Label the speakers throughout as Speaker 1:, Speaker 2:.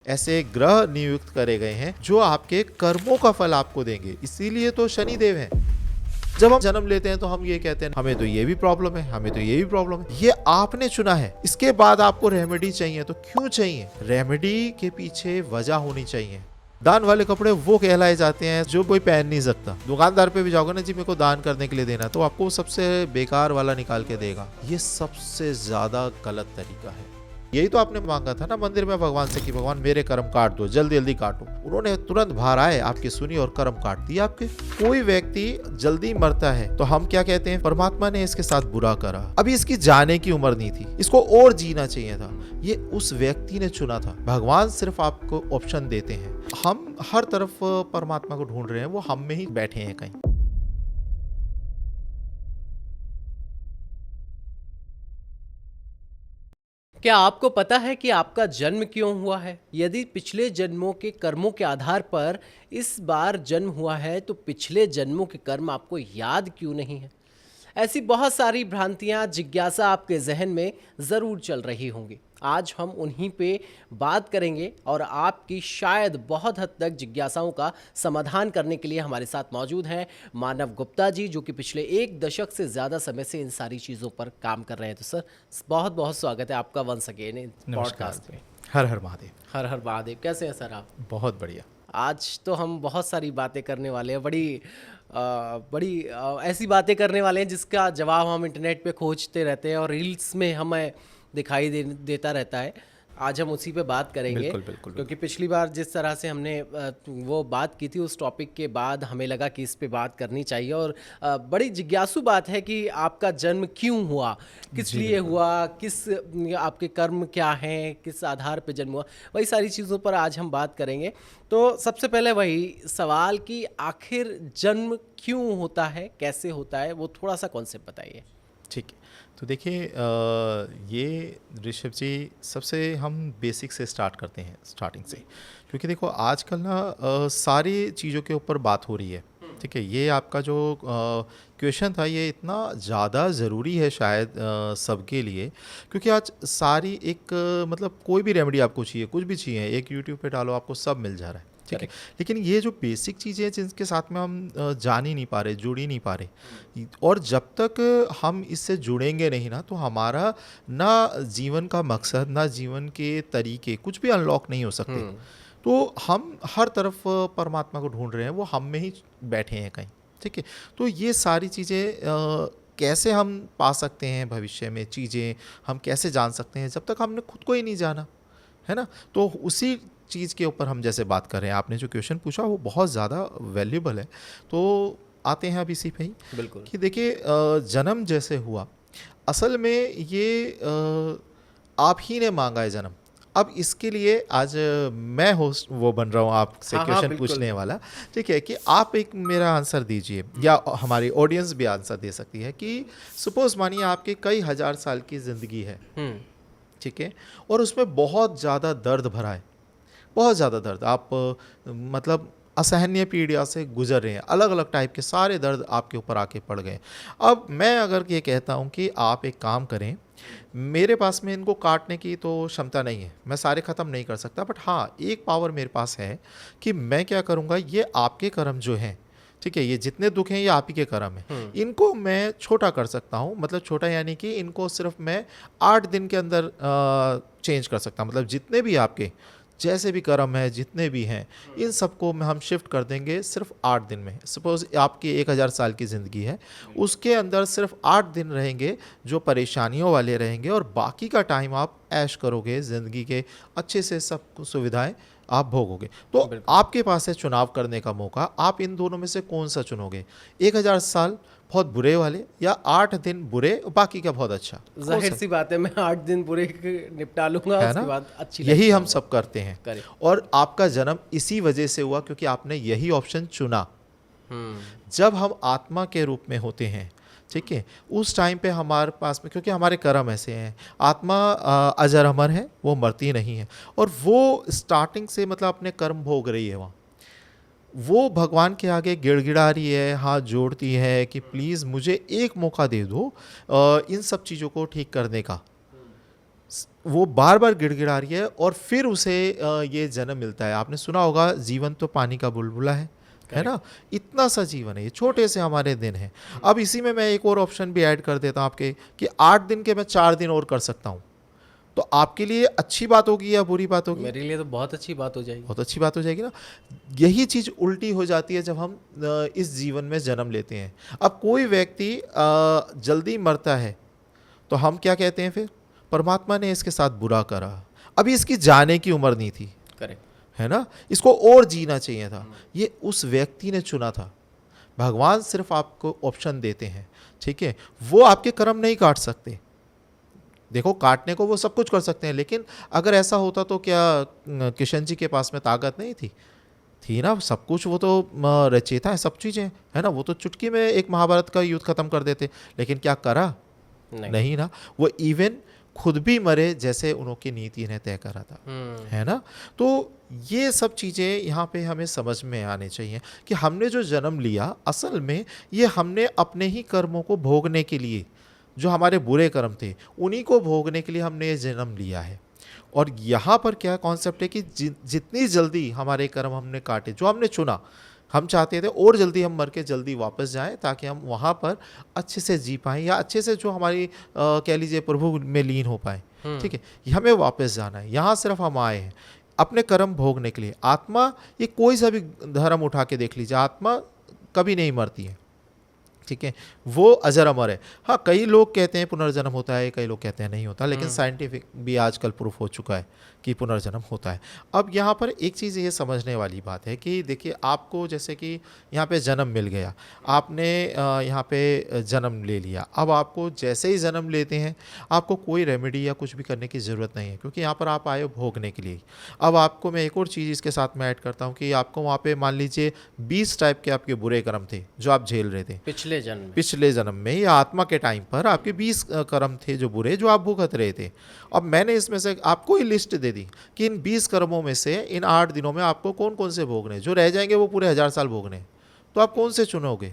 Speaker 1: ऐसे ग्रह नियुक्त करे गए हैं जो आपके कर्मों का फल आपको देंगे। इसीलिए तो शनिदेव हैं। जब हम जन्म लेते हैं तो हम ये कहते हैं हमें तो ये भी प्रॉब्लम है, हमें तो ये भी प्रॉब्लम है। ये आपने चुना है। इसके बाद आपको रेमेडी चाहिए तो क्यों चाहिए? रेमेडी के पीछे वजह होनी चाहिए। दान वाले कपड़े वो कहलाए जाते हैं जो कोई पहन नहीं सकता। दुकानदार पे भी जाओगे ना, जी मेरे को दान करने के लिए देना, तो आपको सबसे बेकार वाला निकाल के देगा। ये सबसे ज्यादा गलत तरीका है। यही तो आपने मांगा था ना मंदिर में भगवान से कि भगवान मेरे कर्म काट दो, जल्दी जल्दी काटो। उन्होंने तुरंत बाहर आए, आपकी सुनी और कर्म काट दिए आपके। कोई व्यक्ति जल्दी मरता है तो हम क्या कहते हैं? परमात्मा ने इसके साथ बुरा करा। अभी इसकी जाने की उम्र नहीं थी, इसको और जीना चाहिए था। ये उस व्यक्ति ने चुना था। भगवान सिर्फ आपको ऑप्शन देते हैं। हम हर तरफ परमात्मा को ढूंढ रहे हैं, वो हम में ही बैठे हैं कहीं।
Speaker 2: क्या आपको पता है कि आपका जन्म क्यों हुआ है? यदि पिछले जन्मों के कर्मों के आधार पर इस बार जन्म हुआ है तो पिछले जन्मों के कर्म आपको याद क्यों नहीं है? ऐसी बहुत सारी भ्रांतियां, जिज्ञासा आपके जहन में ज़रूर चल रही होंगी। आज हम उन्हीं पे बात करेंगे और आपकी शायद बहुत हद तक जिज्ञासाओं का समाधान करने के लिए हमारे साथ मौजूद हैं मानव गुप्ता जी, जो कि पिछले 1 दशक से ज़्यादा समय से इन सारी चीज़ों पर काम कर रहे हैं। तो सर, बहुत बहुत स्वागत है आपका वंस अगेन इन पॉडकास्ट में।
Speaker 1: हर हर महादेव।
Speaker 2: हर हर महादेव। कैसे हैं सर आप?
Speaker 1: बहुत बढ़िया।
Speaker 2: आज तो हम बहुत सारी बातें करने वाले हैं, बड़ी ऐसी बातें करने वाले हैं जिसका जवाब हम इंटरनेट पे खोजते रहते हैं और रील्स में हमें देता रहता है। आज हम उसी पे बात करेंगे।
Speaker 1: बिल्कुल, बिल्कुल,
Speaker 2: क्योंकि पिछली बार जिस तरह से हमने वो बात की थी, उस टॉपिक के बाद हमें लगा कि इस पे बात करनी चाहिए। और बड़ी जिज्ञासु बात है कि आपका जन्म क्यों हुआ, किस लिए हुआ, आपके कर्म क्या हैं, किस आधार पे जन्म हुआ, वही सारी चीज़ों पर आज हम बात करेंगे। तो सबसे पहले वही सवाल कि आखिर जन्म क्यों होता है, कैसे होता है, वो थोड़ा सा कॉन्सेप्ट बताइए।
Speaker 1: ठीक है, तो देखिए ये ऋषभ जी, सबसे हम बेसिक से स्टार्ट करते हैं, स्टार्टिंग से। क्योंकि देखो आजकल ना सारी चीज़ों के ऊपर बात हो रही है। ठीक है, ये आपका जो क्वेश्चन था ये इतना ज़्यादा ज़रूरी है शायद सबके लिए। क्योंकि आज सारी एक मतलब कोई भी रेमेडी आपको चाहिए, कुछ भी चाहिए, एक यूट्यूब पे डालो आपको सब मिल जा रहा है। ठीक है, लेकिन ये जो बेसिक चीज़ें हैं जिनके साथ में हम जान ही नहीं पा रहे, जुड़ ही नहीं पा रहे, और जब तक हम इससे जुड़ेंगे नहीं ना, तो हमारा ना जीवन का मकसद, ना जीवन के तरीके कुछ भी अनलॉक नहीं हो सकते। तो हम हर तरफ परमात्मा को ढूंढ रहे हैं, वो हम में ही बैठे हैं कहीं। ठीक है, तो ये सारी चीज़ें कैसे हम पा सकते हैं भविष्य में चीज़ें, हम कैसे जान सकते हैं जब तक हमने खुद को ही नहीं जाना, है ना? तो उसी चीज़ के ऊपर हम जैसे बात कर रहे हैं। आपने जो क्वेश्चन पूछा वो बहुत ज़्यादा वैल्यूबल है। तो आते हैं अब इसी पे ही।
Speaker 2: बिल्कुल।
Speaker 1: कि देखिए जन्म जैसे हुआ, असल में ये आप ही ने मांगा है जन्म। अब इसके लिए आज मैं होस्ट वो बन रहा हूँ आपसे
Speaker 2: हाँ,
Speaker 1: क्वेश्चन
Speaker 2: बिल्कुल।
Speaker 1: पूछने वाला। ठीक है, कि आप एक मेरा आंसर दीजिए या हमारी ऑडियंस भी आंसर दे सकती है कि सपोज मानिए आपके कई हजार साल की ज़िंदगी है। ठीक है, और उसमें बहुत ज़्यादा दर्द भरा है, बहुत ज़्यादा दर्द। आप मतलब असहनीय पीड़ा से गुजर रहे हैं, अलग अलग टाइप के सारे दर्द आपके ऊपर आके पड़ गए। अब मैं अगर ये कहता हूँ कि आप एक काम करें, मेरे पास में इनको काटने की तो क्षमता नहीं है, मैं सारे ख़त्म नहीं कर सकता, बट हाँ एक पावर मेरे पास है कि मैं क्या करूँगा, ये आपके कर्म जो हैं, ठीक है, ये जितने दुख हैं ये आप ही के कर्म हैं, इनको मैं छोटा कर सकता हूँ। मतलब छोटा यानी कि इनको सिर्फ मैं 8 दिन के अंदर चेंज कर सकता हूँ। मतलब जितने भी आपके जैसे भी कर्म है, जितने भी हैं, इन सबको हम शिफ्ट कर देंगे सिर्फ 8 दिन में। सपोज आपकी 1000 साल की ज़िंदगी है, उसके अंदर सिर्फ 8 दिन रहेंगे जो परेशानियों वाले रहेंगे, और बाकी का टाइम आप ऐश करोगे, ज़िंदगी के अच्छे से सब सुविधाएं आप भोगोगे। तो आपके पास है चुनाव करने का मौका, आप इन दोनों में से कौन सा चुनोगे? 1000 साल बहुत बुरे वाले, या 8 दिन बुरे बाकी का बहुत अच्छा?
Speaker 2: जाहिर सी बात है, मैं 8 दिन पूरे निपटा लूंगा,
Speaker 1: है
Speaker 2: उसके
Speaker 1: ना?
Speaker 2: बाद अच्छी
Speaker 1: यही
Speaker 2: लाइफ
Speaker 1: हम
Speaker 2: पाऊंगा।
Speaker 1: सब करते हैं।
Speaker 2: करेक्ट।
Speaker 1: और आपका जन्म इसी वजह से हुआ क्योंकि आपने यही ऑप्शन चुना। जब हम आत्मा के रूप में होते हैं, ठीक है, उस टाइम पे हमारे पास में, क्योंकि हमारे कर्म ऐसे हैं, आत्मा अजर अमर है, वो मरती नहीं है, और वो स्टार्टिंग से मतलब अपने कर्म भोग रही है वहाँ। वो भगवान के आगे गिड़गिड़ा रही है, हाथ जोड़ती है कि प्लीज़ मुझे एक मौका दे दो इन सब चीज़ों को ठीक करने का। वो बार बार गिड़गिड़ा रही है और फिर उसे ये जन्म मिलता है। आपने सुना होगा जीवन तो पानी का बुलबुला है ना। इतना सा जीवन है, ये छोटे से हमारे दिन हैं। अब इसी में मैं एक और ऑप्शन भी ऐड कर देता हूँ आपके, कि 8 दिन के मैं 4 दिन और कर सकता हूँ। तो आपके लिए अच्छी बात होगी या बुरी बात होगी?
Speaker 2: मेरे लिए तो बहुत अच्छी बात हो जाएगी।
Speaker 1: बहुत अच्छी बात हो जाएगी ना। यही चीज़ उल्टी हो जाती है जब हम इस जीवन में जन्म लेते हैं। अब कोई व्यक्ति जल्दी मरता है तो हम क्या कहते हैं फिर? परमात्मा ने इसके साथ बुरा करा, अभी इसकी जाने की उम्र नहीं थी,
Speaker 2: करेक्ट,
Speaker 1: है ना, इसको और जीना चाहिए था। ये उस व्यक्ति ने चुना था। भगवान सिर्फ आपको ऑप्शन देते हैं, ठीक है। वो आपके कर्म नहीं काट सकते। देखो, काटने को वो सब कुछ कर सकते हैं, लेकिन अगर ऐसा होता तो क्या किशन जी के पास में ताकत नहीं थी ना। सब कुछ वो तो रचेता है, सब चीज़ें, है ना। वो तो चुटकी में एक महाभारत का युद्ध खत्म कर देते, लेकिन क्या करा? नहीं ना। वो इवन खुद भी मरे जैसे उनकी नीति ने तय करा था, है ना। तो ये सब चीज़ें यहाँ पे हमें समझ में आने चाहिए कि हमने जो जन्म लिया, असल में ये हमने अपने ही कर्मों को भोगने के लिए, जो हमारे बुरे कर्म थे उन्हीं को भोगने के लिए हमने ये जन्म लिया है। और यहाँ पर क्या कॉन्सेप्ट है कि जितनी जल्दी हमारे कर्म हमने काटे, जो हमने चुना, हम चाहते थे और जल्दी हम मर के जल्दी वापस जाएं, ताकि हम वहाँ पर अच्छे से जी पाएं, या अच्छे से जो हमारी कह लीजिए प्रभु में लीन हो पाए, ठीक है। हमें वापस जाना है। यहाँ सिर्फ हम आए हैं अपने कर्म भोगने के लिए। आत्मा, ये कोई सा भी धर्म उठा के देख लीजिए, आत्मा कभी नहीं मरती है, ठीक है। वो अजर अमर है। हाँ, कई लोग कहते हैं पुनर्जन्म होता है, कई लोग कहते हैं नहीं होता, लेकिन साइंटिफिक भी आजकल प्रूफ हो चुका है कि पुनर्जन्म होता है। अब यहाँ पर एक चीज़ ये समझने वाली बात है कि देखिए, आपको जैसे कि यहाँ पे जन्म मिल गया, आपने यहाँ पे जन्म ले लिया। अब आपको जैसे ही जन्म लेते हैं, आपको कोई रेमेडी या कुछ भी करने की ज़रूरत नहीं है, क्योंकि यहाँ पर आप आए हो भोगने के लिए। अब आपको मैं एक और चीज़ इसके साथ में ऐड करता हूँ कि आपको वहाँ पे मान लीजिए 20 टाइप के आपके बुरे कर्म थे जो आप झेल रहे थे पिछले जन्म में, या आत्मा के टाइम पर आपके 20 कर्म थे जो बुरे, जो आप भुगत रहे थे। अब मैंने इसमें से आपको ही लिस्ट दे दी कि इन 20 कर्मों में से इन 8 दिनों में आपको कौन कौन से भोगने, जो रह जाएंगे वो पूरे 1000 साल भोगने। तो आप कौन से चुनोगे?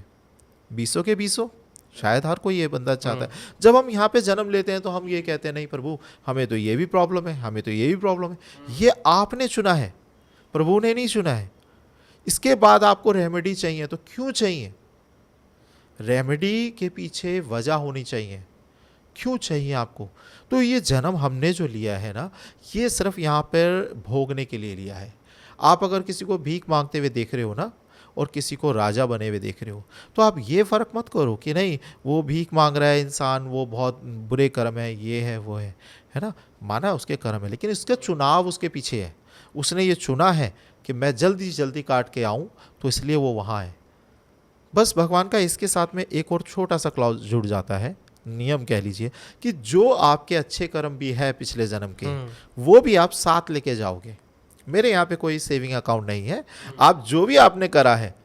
Speaker 1: 20 के 20? शायद हर कोई ये बंदा चाहता है। जब हम यहाँ पे जन्म लेते हैं तो हम ये कहते हैं, नहीं प्रभु, हमें तो ये भी प्रॉब्लम है, हमें तो ये भी प्रॉब्लम है। ये आपने चुना है, प्रभु ने नहीं चुना है। इसके बाद आपको रेमेडी चाहिए, तो क्यों चाहिए? रेमेडी के पीछे वजह होनी चाहिए, क्यों चाहिए आपको। तो ये जन्म हमने जो लिया है ना, ये सिर्फ यहाँ पर भोगने के लिए लिया है। आप अगर किसी को भीख मांगते हुए देख रहे हो ना, और किसी को राजा बने हुए देख रहे हो, तो आप ये फ़र्क मत करो कि नहीं वो भीख मांग रहा है इंसान, वो बहुत बुरे कर्म है, ये है वो है ना। माना उसके कर्म है, लेकिन इसका चुनाव उसके पीछे है। उसने ये चुना है कि मैं जल्दी जल्दी काट के आऊँ, तो इसलिए वो वहाँ है। बस भगवान का इसके साथ में एक और छोटा सा क्लॉज जुड़ जाता है, नियम कह लीजिए, कि जो आपके अच्छे कर्म भी है पिछले जन्म के, वो भी आप साथ लेके जाओगे। मेरे यहाँ पे कोई सेविंग अकाउंट नहीं है, आप जो भी आपने करा है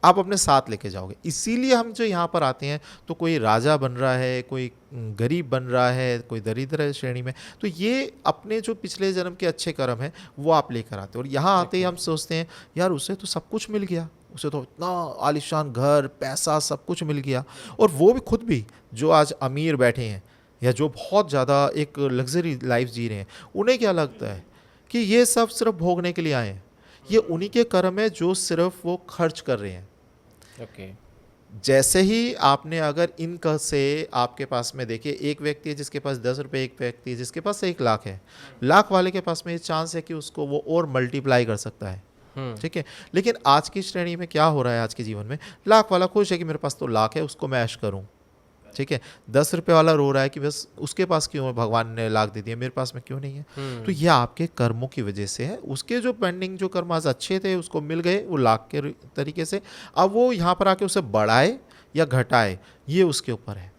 Speaker 1: आप अपने साथ लेके जाओगे। इसीलिए हम जो यहाँ पर आते हैं, तो कोई राजा बन रहा है, कोई गरीब बन रहा है, कोई दरिद्र श्रेणी में, तो ये अपने जो पिछले जन्म के अच्छे कर्म हैं वो आप लेकर आते हो। और यहाँ आते ही हम सोचते हैं, यार उसे तो सब कुछ मिल गया, उसे तो इतना आलिशान घर, पैसा, सब कुछ मिल गया। और वो भी खुद भी जो आज अमीर बैठे हैं, या जो बहुत ज़्यादा एक लग्जरी लाइफ जी रहे हैं, उन्हें क्या लगता है कि ये सब सिर्फ भोगने के लिए आए हैं। ये उन्हीं के कर्म है जो सिर्फ वो खर्च कर रहे हैं। जैसे ही आपने अगर इनका से आपके पास में देखिए, एक व्यक्ति है जिसके पास 10 रुपये, एक व्यक्ति है जिसके पास 1 लाख है। लाख वाले के पास में ये चांस है कि उसको वो और मल्टीप्लाई कर सकता है, ठीक है। लेकिन आज की श्रेणी में क्या हो रहा है, आज के जीवन में लाख वाला खुश है कि मेरे पास तो लाख है, उसको मैं ऐश करूं, ठीक है। 10 रुपये वाला रो रहा है कि बस उसके पास क्यों है, भगवान ने लाख दे दिया, मेरे पास में क्यों नहीं है। तो यह आपके कर्मों की वजह से है। उसके जो पेंडिंग जो कर्म आज अच्छे थे उसको मिल गए वो लाख के तरीके से, अब वो यहाँ पर आके उसे बढ़ाए या घटाए, ये उसके ऊपर है।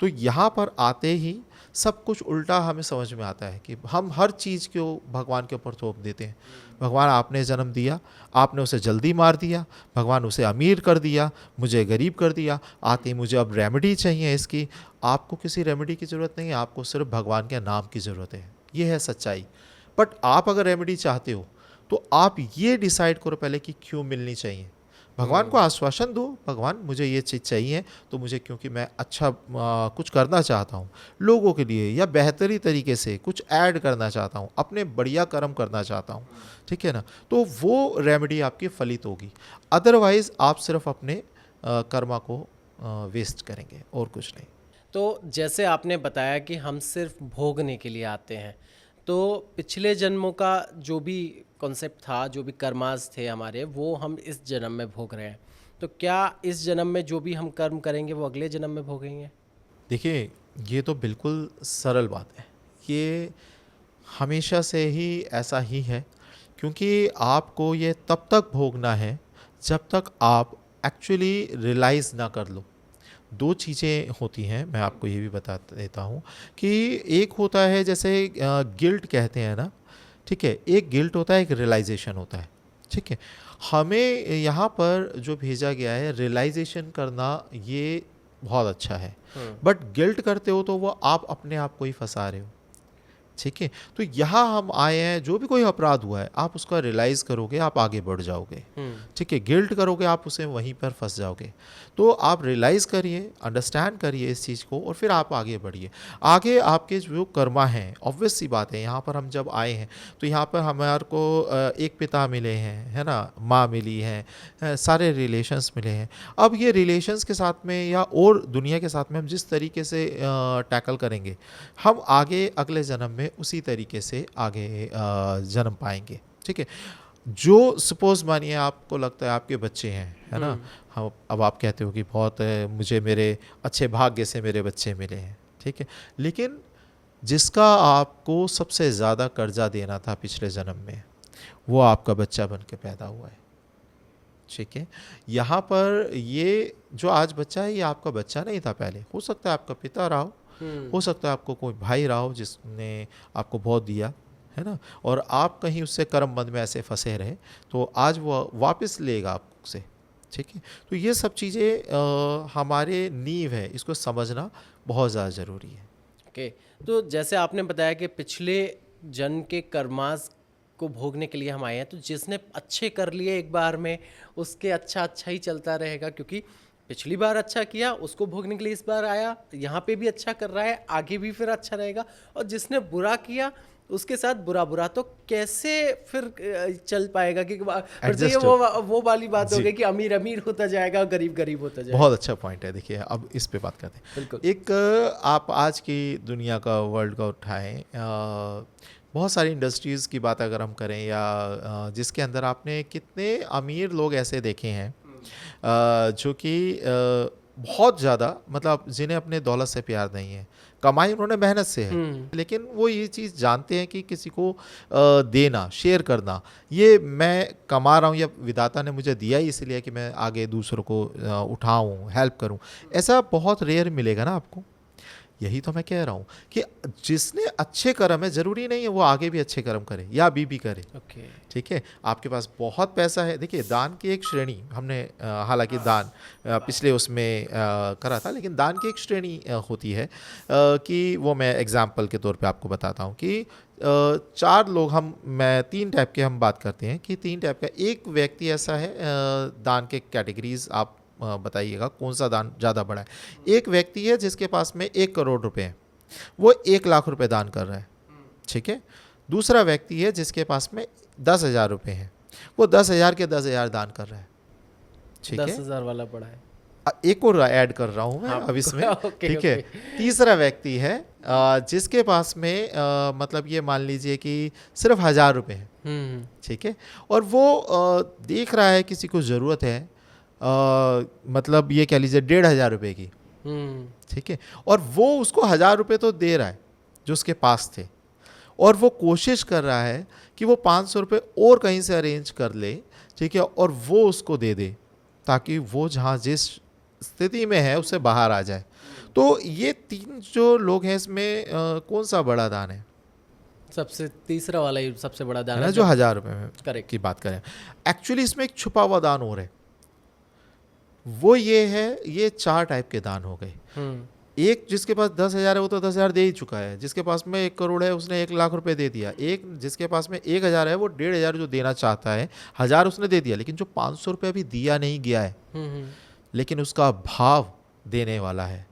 Speaker 1: तो यहाँ पर आते ही सब कुछ उल्टा हमें समझ में आता है कि हम हर चीज़ को भगवान के ऊपर थोप देते हैं। भगवान, आपने जन्म दिया, आपने उसे जल्दी मार दिया, भगवान उसे अमीर कर दिया, मुझे गरीब कर दिया, आते ही मुझे अब रेमेडी चाहिए इसकी। आपको किसी रेमेडी की ज़रूरत नहीं है, आपको सिर्फ भगवान के नाम की ज़रूरत है। ये है सच्चाई। बट आप अगर रेमेडी चाहते हो तो आप ये डिसाइड करो पहले कि क्यों मिलनी चाहिए। भगवान को आश्वासन दो, भगवान मुझे ये चीज़ चाहिए तो मुझे, क्योंकि मैं अच्छा कुछ करना चाहता हूँ लोगों के लिए, या बेहतरी तरीके से कुछ ऐड करना चाहता हूँ, अपने बढ़िया कर्म करना चाहता हूँ, ठीक है ना, तो वो रेमेडी आपकी फलित होगी। अदरवाइज आप सिर्फ अपने कर्मा को वेस्ट करेंगे और कुछ नहीं।
Speaker 2: तो जैसे आपने बताया कि हम सिर्फ भोगने के लिए आते हैं, तो पिछले जन्मों का जो भी कॉन्सेप्ट था, जो भी कर्मास थे हमारे, वो हम इस जन्म में भोग रहे हैं। तो क्या इस जन्म में जो भी हम कर्म करेंगे वो अगले जन्म में भोगेंगे?
Speaker 1: देखिए, ये तो बिल्कुल सरल बात है, ये हमेशा से ही ऐसा ही है, क्योंकि आपको ये तब तक भोगना है जब तक आप एक्चुअली रियलाइज़ ना कर लो। दो चीज़ें होती हैं, मैं आपको ये भी बता देता हूँ कि एक होता है जैसे गिल्ट कहते हैं ना, ठीक है, एक गिल्ट होता है, एक रियलाइजेशन होता है, ठीक है। हमें यहाँ पर जो भेजा गया है रियलाइजेशन करना, ये बहुत अच्छा है, बट गिल्ट करते हो तो वो आप अपने आप को ही फंसा रहे हो, ठीक है। तो यहाँ हम आए हैं, जो भी कोई अपराध हुआ है आप उसका रियलाइज करोगे, आप आगे बढ़ जाओगे, ठीक है। गिल्ट करोगे आप उसे वहीं पर फंस जाओगे। तो आप रियलाइज़ करिए, अंडरस्टैंड करिए इस चीज़ को, और फिर आप आगे बढ़िए। आगे आपके जो कर्मा हैं, ऑब्वियस सी बात है, यहाँ पर हम जब आए हैं तो यहाँ पर हमारे को एक पिता मिले हैं, है ना, माँ मिली हैं, सारे रिलेशंस मिले हैं। अब ये रिलेशंस के साथ में या और दुनिया के साथ में हम जिस तरीके से टैकल करेंगे, हम आगे अगले जन्म में उसी तरीके से आगे जन्म पाएंगे, ठीक है। जो सपोज मानिए आपको लगता है आपके बच्चे हैं, है ना, हम अब आप कहते हो कि बहुत मुझे मेरे अच्छे भाग्य से मेरे बच्चे मिले हैं, ठीक है, लेकिन जिसका आपको सबसे ज़्यादा कर्जा देना था पिछले जन्म में, वो आपका बच्चा बन के पैदा हुआ है, ठीक है। यहाँ पर ये जो आज बच्चा है, ये आपका बच्चा नहीं था पहले, हो सकता है आपका पिता रहा हो, हो सकता है आपको कोई भाई रहा हो जिसने आपको बहुत दिया, है ना, और आप कहीं उससे कर्म बंध में ऐसे फंसे रहे, तो आज वो वापस लेगा आपसे, ठीक है। तो ये सब चीज़ें हमारे नींव है, इसको समझना बहुत ज़्यादा ज़रूरी है।
Speaker 2: ओके, तो जैसे आपने बताया कि पिछले जन्म के कर्मास को भोगने के लिए हम आए हैं, तो जिसने अच्छे कर लिए एक बार में, उसके अच्छा अच्छा ही चलता रहेगा, क्योंकि पिछली बार अच्छा किया, उसको भोगने के लिए इस बार आया, यहाँ पे भी अच्छा कर रहा है, आगे भी फिर अच्छा रहेगा। और जिसने बुरा किया उसके साथ बुरा बुरा, तो कैसे फिर चल पाएगा? कि फिर तो ये वो वाली बात हो गई कि अमीर अमीर होता जाएगा और गरीब गरीब होता जाएगा।
Speaker 1: बहुत अच्छा पॉइंट है। देखिए, अब इस पे बात करते हैं।
Speaker 2: बिल्कुल।
Speaker 1: एक आप आज की दुनिया का, वर्ल्ड का उठाएं, बहुत सारी इंडस्ट्रीज़ की बात अगर हम करें, या जिसके अंदर आपने कितने अमीर लोग ऐसे देखे हैं जो कि बहुत ज़्यादा, मतलब जिन्हें अपने दौलत से प्यार नहीं है, कमाई उन्होंने मेहनत से है, लेकिन वो ये चीज़ जानते हैं कि किसी को देना, शेयर करना, ये मैं कमा रहा हूँ या विधाता ने मुझे दिया ही इसलिए कि मैं आगे दूसरों को उठाऊँ, हेल्प करूँ। ऐसा बहुत रेयर मिलेगा ना आपको। यही तो मैं कह रहा हूँ कि जिसने अच्छे कर्म है, ज़रूरी नहीं है वो आगे भी अच्छे कर्म करे या अभी भी करे, ठीक है। आपके पास बहुत पैसा है, देखिए दान की एक श्रेणी हमने हालांकि दान पिछले उसमें करा था, लेकिन दान की एक श्रेणी होती है कि वो मैं एग्जाम्पल के तौर पे आपको बताता हूँ कि चार लोग, मैं तीन टाइप के हम बात करते हैं कि तीन टाइप का एक व्यक्ति ऐसा है, दान के कैटेगरीज आप बताइएगा कौन सा दान ज़्यादा बड़ा है। एक व्यक्ति है जिसके पास में 1 करोड़ रुपए हैं, वो 1 लाख रुपए दान कर रहा है, ठीक है। दूसरा व्यक्ति है जिसके पास में 10,000 रुपए हैं, वो 10,000 के 10,000 दान कर रहा है, ठीक है।
Speaker 2: 10,000 वाला बड़ा है।
Speaker 1: एक और ऐड कर रहा हूँ मैं अब इसमें, ठीक है। तीसरा व्यक्ति है जिसके पास में मतलब ये मान लीजिए कि सिर्फ 1,000 रुपए हैं, ठीक है, और वो देख रहा है किसी को ज़रूरत है, मतलब ये कह लीजिए 1,500 रुपये की, ठीक है, और वो उसको 1,000 रुपये तो दे रहा है जो उसके पास थे, और वो कोशिश कर रहा है कि वो 500 रुपये और कहीं से अरेंज कर ले, ठीक है, और वो उसको दे दे ताकि वो जहाँ जिस स्थिति में है उससे बाहर आ जाए। तो ये तीन जो लोग हैं, इसमें कौन सा बड़ा दान है?
Speaker 2: सबसे तीसरा वाला ही सबसे बड़ा दान
Speaker 1: है ना, जो 1,000 रुपये की बात करें। एक्चुअली इसमें एक छुपा हुआ दान हो रहा है, वो ये है, ये 4 टाइप के दान हो गए। एक जिसके पास 10,000 है वो तो 10,000 दे ही चुका है, जिसके पास में 1 करोड़ है उसने 1 लाख रुपए दे दिया, एक जिसके पास में 1,000 है वो 1,500 जो देना चाहता है, 1,000 उसने दे दिया, लेकिन जो 500 रुपये अभी दिया नहीं गया है, लेकिन उसका भाव देने वाला है।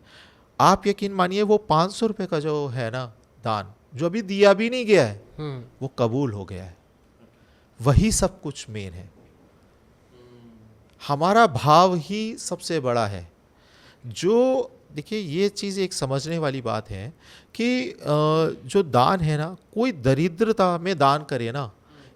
Speaker 1: आप यकीन मानिए वो 500 रुपये का जो है ना दान, जो अभी दिया भी नहीं गया है, वो कबूल हो गया है। वही सब कुछ मेन है, हमारा भाव ही सबसे बड़ा है। जो देखिए ये चीज़ एक समझने वाली बात है कि जो दान है ना, कोई दरिद्रता में दान करे ना,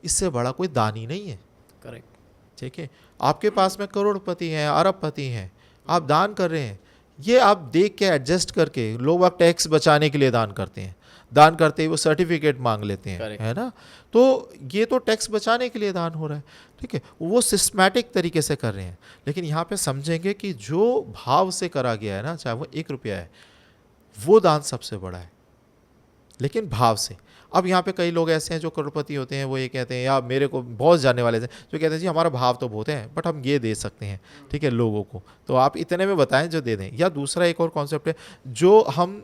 Speaker 1: इससे बड़ा कोई दान ही नहीं है।
Speaker 2: करेक्ट।
Speaker 1: ठीक है, आपके पास में करोड़पति हैं, अरबपति हैं, आप दान कर रहे हैं, ये आप देख के एडजस्ट करके, लोग आप टैक्स बचाने के लिए दान करते हैं, दान करते ही वो सर्टिफिकेट मांग लेते हैं,
Speaker 2: Correct.
Speaker 1: है ना, तो ये तो टैक्स बचाने के लिए दान हो रहा है। ठीक है, वो सिस्टमैटिक तरीके से कर रहे हैं, लेकिन यहाँ पे समझेंगे कि जो भाव से करा गया है ना, चाहे वो 1 रुपया है, वो दान सबसे बड़ा है, लेकिन भाव से। अब यहाँ पे कई लोग ऐसे हैं जो करोड़पति होते हैं, वो ये कहते हैं, या मेरे को बहुत जानने वाले हैं जो कहते हैं जी हमारा भाव तो बहुत है बट हम ये दे सकते हैं, ठीक है, लोगों को, तो आप इतने में बताएं जो दे दें। या दूसरा एक और कॉन्सेप्ट है जो हम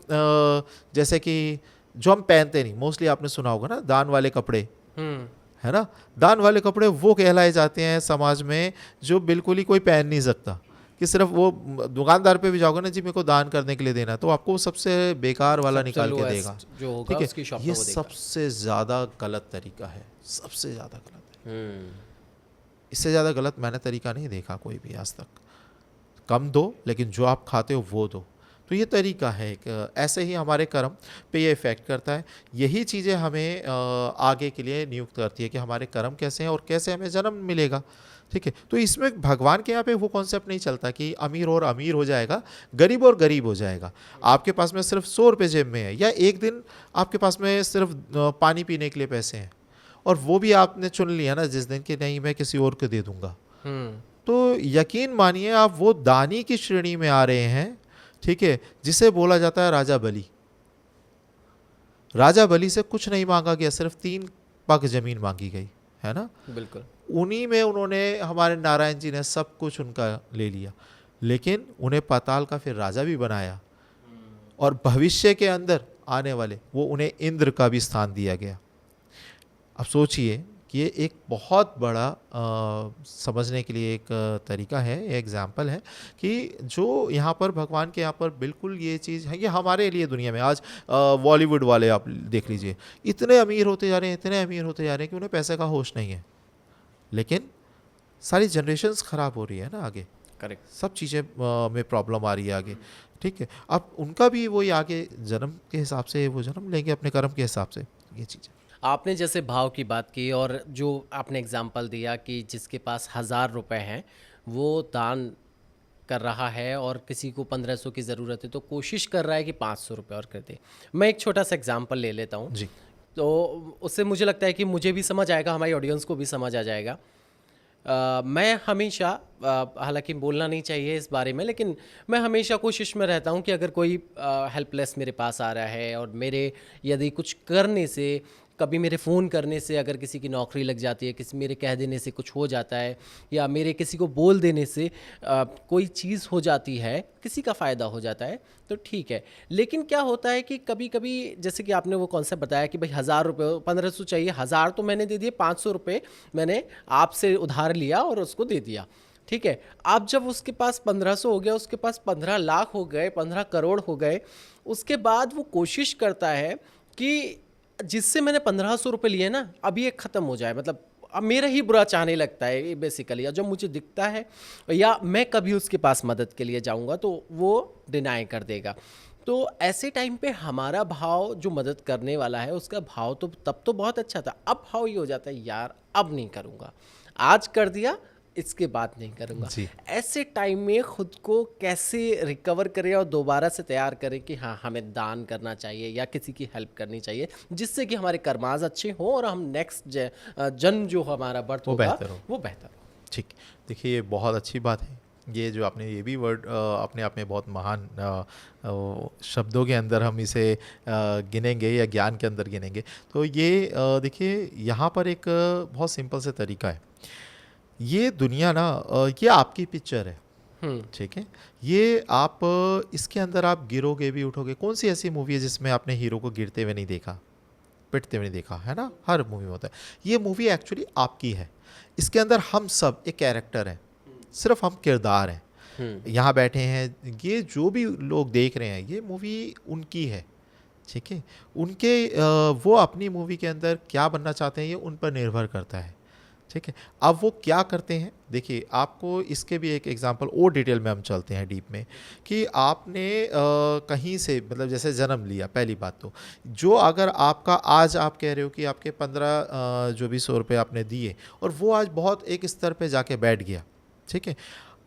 Speaker 1: जैसे कि जो हम पहनते नहीं, मोस्टली आपने सुना होगा ना, दान वाले कपड़े, है ना, दान वाले कपड़े वो कहलाए जाते हैं समाज में जो बिल्कुल ही कोई पहन नहीं सकता, कि सिर्फ वो दुकानदार पे भी जाओगे ना, जी मेरे को दान करने के लिए देना, तो आपको वो सबसे बेकार वाला निकाल के देगा,
Speaker 2: जो होगा
Speaker 1: ठीक
Speaker 2: उसकी
Speaker 1: है।
Speaker 2: शॉप पे
Speaker 1: ये
Speaker 2: वो देगा।
Speaker 1: सबसे ज़्यादा गलत तरीका है, सबसे ज़्यादा गलत है। इससे ज़्यादा गलत मैंने तरीका नहीं देखा कोई भी आज तक। कम दो, लेकिन जो आप खाते हो वो दो, तो ये तरीका है एक। ऐसे ही हमारे कर्म पे ये इफ़ेक्ट करता है। यही चीज़ें हमें आगे के लिए नियुक्त करती है कि हमारे कर्म कैसे हैं और कैसे हमें जन्म मिलेगा। ठीक है, तो इसमें भगवान के यहाँ पे वो कॉन्सेप्ट नहीं चलता कि अमीर और अमीर हो जाएगा, गरीब और गरीब हो जाएगा। आपके पास में सिर्फ 100 रुपये जेब में है, या एक दिन आपके पास में सिर्फ पानी पीने के लिए पैसे हैं, और वो भी आपने चुन लिया ना जिस दिन कि नहीं मैं किसी और को दे दूंगा, तो यकीन मानिए आप वो दानी की श्रेणी में आ रहे हैं। ठीक है, जिसे बोला जाता है राजा बलि। राजा बलि से कुछ नहीं मांगा गया, सिर्फ 3 पग जमीन मांगी गई, है ना।
Speaker 2: बिल्कुल।
Speaker 1: उन्हीं में उन्होंने, हमारे नारायण जी ने सब कुछ उनका ले लिया, लेकिन उन्हें पाताल का फिर राजा भी बनाया, और भविष्य के अंदर आने वाले वो उन्हें इंद्र का भी स्थान दिया गया। अब सोचिए कि ये एक बहुत बड़ा समझने के लिए एक तरीका है, एग्जाम्पल है कि जो यहाँ पर भगवान के यहाँ पर बिल्कुल ये चीज़ है। ये हमारे लिए दुनिया में आज बॉलीवुड वाले आप देख लीजिए, इतने अमीर होते जा रहे हैं, इतने अमीर होते जा रहे हैं कि उन्हें पैसे का होश नहीं है, लेकिन सारी जनरेशन्स ख़राब हो रही है ना आगे।
Speaker 2: करेक्ट।
Speaker 1: सब चीज़ें में प्रॉब्लम आ रही है आगे। ठीक है, अब उनका भी वही आगे जन्म के हिसाब से वो जन्म लेंगे, अपने कर्म के हिसाब से, ये चीज़ें।
Speaker 2: आपने जैसे भाव की बात की और जो आपने एग्जाम्पल दिया कि जिसके पास 1,000 रुपए हैं वो दान कर रहा है और किसी को 1,500 की ज़रूरत है तो कोशिश कर रहा है कि 500 रुपये और कर दे। मैं एक छोटा सा एग्जाम्पल ले लेता हूँ
Speaker 1: जी।
Speaker 2: तो उससे मुझे लगता है कि मुझे भी समझ आएगा, हमारी ऑडियंस को भी समझ आ जाएगा। मैं हमेशा, हालांकि बोलना नहीं चाहिए इस बारे में, लेकिन मैं हमेशा कोशिश में रहता हूँ कि अगर कोई हेल्पलेस मेरे पास आ रहा है और मेरे यदि कुछ करने से, कभी मेरे फ़ोन करने से अगर किसी की नौकरी लग जाती है, किसी मेरे कह देने से कुछ हो जाता है, या मेरे किसी को बोल देने से कोई चीज़ हो जाती है, किसी का फ़ायदा हो जाता है, तो ठीक है। लेकिन क्या होता है कि कभी कभी जैसे कि आपने वो कॉन्सेप्ट बताया कि भाई 1,000 रुपये, 1,500 चाहिए, 1,000 तो मैंने दे दिए, 500 रुपये मैंने आपसे उधार लिया और उसको दे दिया, ठीक है। अब जब उसके पास 1,500 हो गया, उसके पास 15 लाख हो गए, 15 करोड़ हो गए, उसके बाद वो कोशिश करता है कि जिससे मैंने 1,500 रुपये लिए ना, अब ये ख़त्म हो जाए, मतलब अब मेरा ही बुरा चाहने लगता है ये बेसिकली। जब मुझे दिखता है या मैं कभी उसके पास मदद के लिए जाऊंगा तो वो डिनाई कर देगा। तो ऐसे टाइम पे हमारा भाव, जो मदद करने वाला है उसका भाव तो तब तो बहुत अच्छा था, अब भाव ये हो जाता है यार अब नहीं करूँगा, आज कर दिया इसके बाद नहीं करूँगा। ऐसे टाइम में खुद को कैसे रिकवर करें और दोबारा से तैयार करें कि हाँ हमें दान करना चाहिए या किसी की हेल्प करनी चाहिए, जिससे कि हमारे कर्माज अच्छे हों और हम नेक्स्ट जन्म जो हमारा बर्थ होगा वो बेहतर हो।
Speaker 1: ठीक, देखिए ये बहुत अच्छी बात है। ये जो आपने ये भी वर्ड अपने आप में बहुत महान शब्दों के अंदर हम इसे गिनेंगे या ज्ञान के अंदर गिनेंगे। तो ये देखिए यहाँ पर एक बहुत सिंपल से तरीका है। ये दुनिया ना, ये आपकी पिक्चर है, ठीक है। ये आप इसके अंदर आप गिरोगे भी उठोगे। कौन सी ऐसी मूवी है जिसमें आपने हीरो को गिरते हुए नहीं देखा, पिटते हुए नहीं देखा, है ना? हर मूवी में होता है। ये मूवी एक्चुअली आपकी है। इसके अंदर हम सब एक कैरेक्टर हैं, सिर्फ हम किरदार हैं। यहाँ बैठे हैं, ये जो भी लोग देख रहे हैं, ये मूवी उनकी है, ठीक है। उनके वो अपनी मूवी के अंदर क्या बनना चाहते हैं ये उन पर निर्भर करता है, ठीक है। अब वो क्या करते हैं, देखिए आपको इसके भी एक एग्जांपल और डिटेल में हम चलते हैं डीप में, कि आपने कहीं से मतलब जैसे जन्म लिया, पहली बात तो जो अगर आपका आज आप कह रहे हो कि आपके 15 जो भी 100 रुपये आपने दिए और वो आज बहुत एक स्तर पे जाके बैठ गया, ठीक है।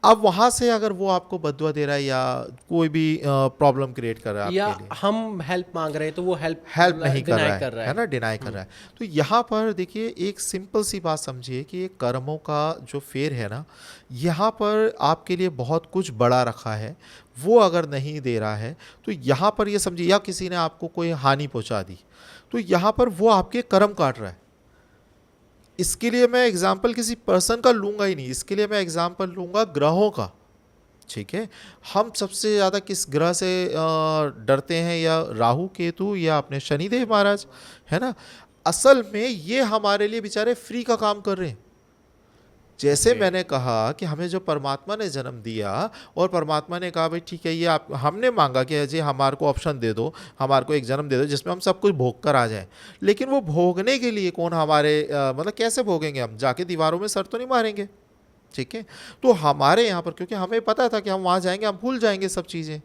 Speaker 1: अब वहाँ से अगर वो आपको बददुआ दे रहा है या कोई भी प्रॉब्लम क्रिएट कर रहा है
Speaker 2: या
Speaker 1: आपके लिए,
Speaker 2: हम हेल्प मांग रहे हैं तो वो हेल्प
Speaker 1: नहीं कर रहा
Speaker 2: है
Speaker 1: है ना, डिनाई कर रहा है। तो यहाँ पर देखिए एक सिंपल सी बात समझिए कि ये कर्मों का जो फेर है ना, यहाँ पर आपके लिए बहुत कुछ बड़ा रखा है। वो अगर नहीं दे रहा है तो यहाँ पर ये समझिए, या किसी ने आपको कोई हानि पहुँचा दी तो यहाँ पर वो आपके कर्म काट रहा है। इसके लिए मैं एग्जाम्पल किसी पर्सन का लूँगा ही नहीं, इसके लिए मैं एग्जाम्पल लूँगा ग्रहों का, ठीक है। हम सबसे ज़्यादा किस ग्रह से डरते हैं, या राहु केतु या अपने शनिदेव महाराज, है ना। असल में ये हमारे लिए बेचारे फ्री का काम कर रहे हैं। जैसे मैंने कहा कि हमें जो परमात्मा ने जन्म दिया और परमात्मा ने कहा भाई ठीक है, ये आप, हमने मांगा कि अजय हमारे को ऑप्शन दे दो, हमारे को एक जन्म दे दो जिसमें हम सब कुछ भोग कर आ जाएं। लेकिन वो भोगने के लिए कौन हमारे मतलब कैसे भोगेंगे? हम जाके दीवारों में सर तो नहीं मारेंगे, ठीक है। तो हमारे यहाँ पर क्योंकि हमें पता था कि हम वहाँ जाएंगे, हम भूल जाएंगे सब चीज़ें।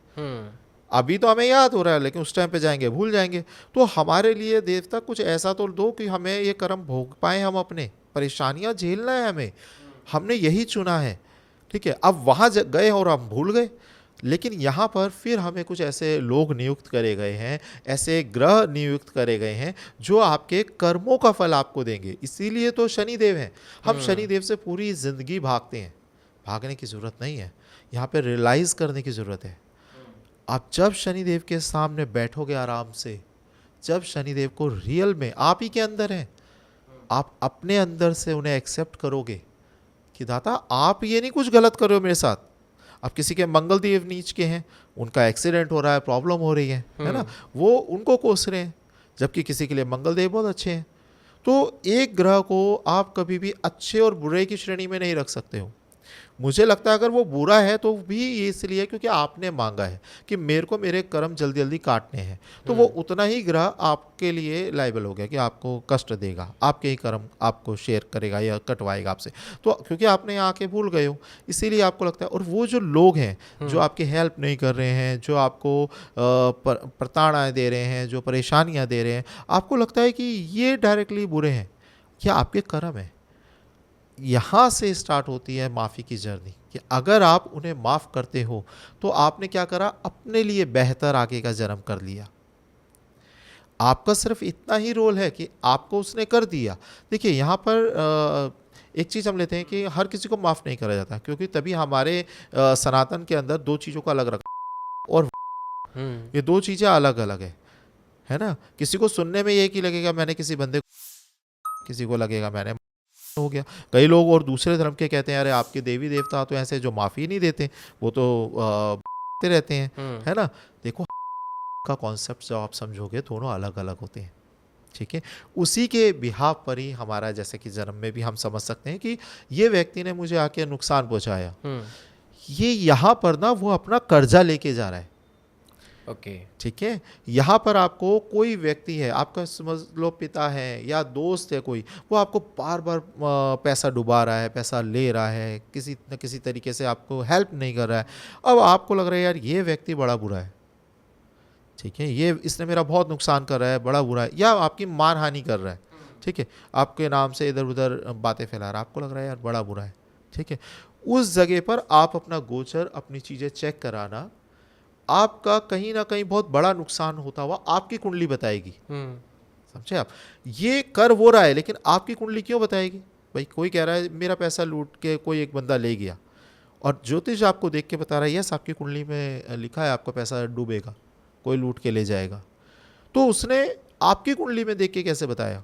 Speaker 1: अभी तो हमें याद हो रहा है लेकिन उस टाइम पे जाएंगे भूल जाएंगे। तो हमारे लिए देवता कुछ ऐसा तो दो कि हमें ये कर्म भोग पाए, हम अपने परेशानियाँ झेलना है हमें, हमने यही चुना है, ठीक है। अब वहाँ गए और हम भूल गए। लेकिन यहाँ पर फिर हमें कुछ ऐसे लोग नियुक्त करे गए हैं, ऐसे ग्रह नियुक्त करे गए हैं जो आपके कर्मों का फल आपको देंगे। इसीलिए तो शनिदेव हैं। हम शनिदेव से पूरी ज़िंदगी भागते हैं, भागने की ज़रूरत नहीं है, यहाँ पे रियलाइज़ करने की ज़रूरत है। आप जब शनिदेव के सामने बैठोगे आराम से, जब शनिदेव को रियल में आप ही के अंदर हैं, आप अपने अंदर से उन्हें एक्सेप्ट करोगे कि दाता आप ये नहीं कुछ गलत कर रहे हो मेरे साथ। अब किसी के मंगल देव नीच के हैं, उनका एक्सीडेंट हो रहा है, प्रॉब्लम हो रही है ना, वो उनको कोस रहे हैं, जबकि किसी के लिए मंगल देव बहुत अच्छे हैं। तो एक ग्रह को आप कभी भी अच्छे और बुरे की श्रेणी में नहीं रख सकते हो। मुझे लगता है अगर वो बुरा है तो भी ये इसलिए क्योंकि आपने मांगा है कि मेरे को मेरे कर्म जल्दी जल्दी काटने हैं, तो वो उतना ही ग्रह आपके लिए लायबल हो गया कि आपको कष्ट देगा, आपके ही कर्म आपको शेयर करेगा या कटवाएगा आपसे। तो क्योंकि आपने यहाँ आके भूल गए हो, इसीलिए आपको लगता है। और वो जो लोग हैं जो आपकी हेल्प नहीं कर रहे हैं, जो आपको प्रताड़नाएं दे रहे हैं, जो परेशानियाँ दे रहे हैं, आपको लगता है कि ये डायरेक्टली बुरे हैं, या आपके कर्म है। यहाँ से स्टार्ट होती है माफ़ी की जर्नी, कि अगर आप उन्हें माफ़ करते हो तो आपने क्या करा, अपने लिए बेहतर आगे का जन्म कर लिया। आपका सिर्फ इतना ही रोल है कि आपको उसने कर दिया। देखिए यहाँ पर एक चीज़ हम लेते हैं कि हर किसी को माफ़ नहीं करा जाता, क्योंकि तभी हमारे सनातन के अंदर दो चीज़ों का अलग रखा, और ये दो चीज़ें अलग अलग है ना। किसी को सुनने में एक ही लगेगा मैंने किसी बंदे, किसी को लगेगा मैंने हो गया। कई लोग और दूसरे धर्म के कहते हैं अरे आपके देवी देवता तो ऐसे जो माफ़ी नहीं देते, वो तो रहते हैं, है ना। देखो का कॉन्सेप्ट जब आप समझोगे दोनों अलग अलग होते हैं, ठीक है। उसी के बिहाफ पर ही हमारा, जैसे कि जन्म में भी हम समझ सकते हैं कि ये व्यक्ति ने मुझे आके नुकसान पहुंचाया, ये यहाँ पर ना वो अपना कर्जा लेके जा रहा है,
Speaker 2: ओके,
Speaker 1: ठीक है। यहाँ पर आपको कोई व्यक्ति है, आपका समझ लो पिता है या दोस्त है कोई, वो आपको बार बार पैसा डुबा रहा है, पैसा ले रहा है, किसी न किसी तरीके से आपको हेल्प नहीं कर रहा है। अब आपको लग रहा है यार ये व्यक्ति बड़ा बुरा है, ठीक है, ये इसने मेरा बहुत नुकसान कर रहा है, बड़ा बुरा है, या आपकी मान हानि कर रहा है, ठीक है, आपके नाम से इधर उधर बातें फैला रहा है, आपको लग रहा है यार बड़ा बुरा है, ठीक है। उस जगह पर आप अपना गोचर, अपनी चीज़ें चेक कराना, आपका कहीं ना कहीं बहुत बड़ा नुकसान होता हुआ आपकी कुंडली बताएगी। समझे आप? ये कर वो रहा है लेकिन आपकी कुंडली क्यों बताएगी? भाई कोई कह रहा है मेरा पैसा लूट के कोई एक बंदा ले गया, और ज्योतिष आपको देख के बता रहा है यस आपकी कुंडली में लिखा है आपका पैसा डूबेगा, कोई लूट के ले जाएगा। तो उसने आपकी कुंडली में देख के कैसे बताया,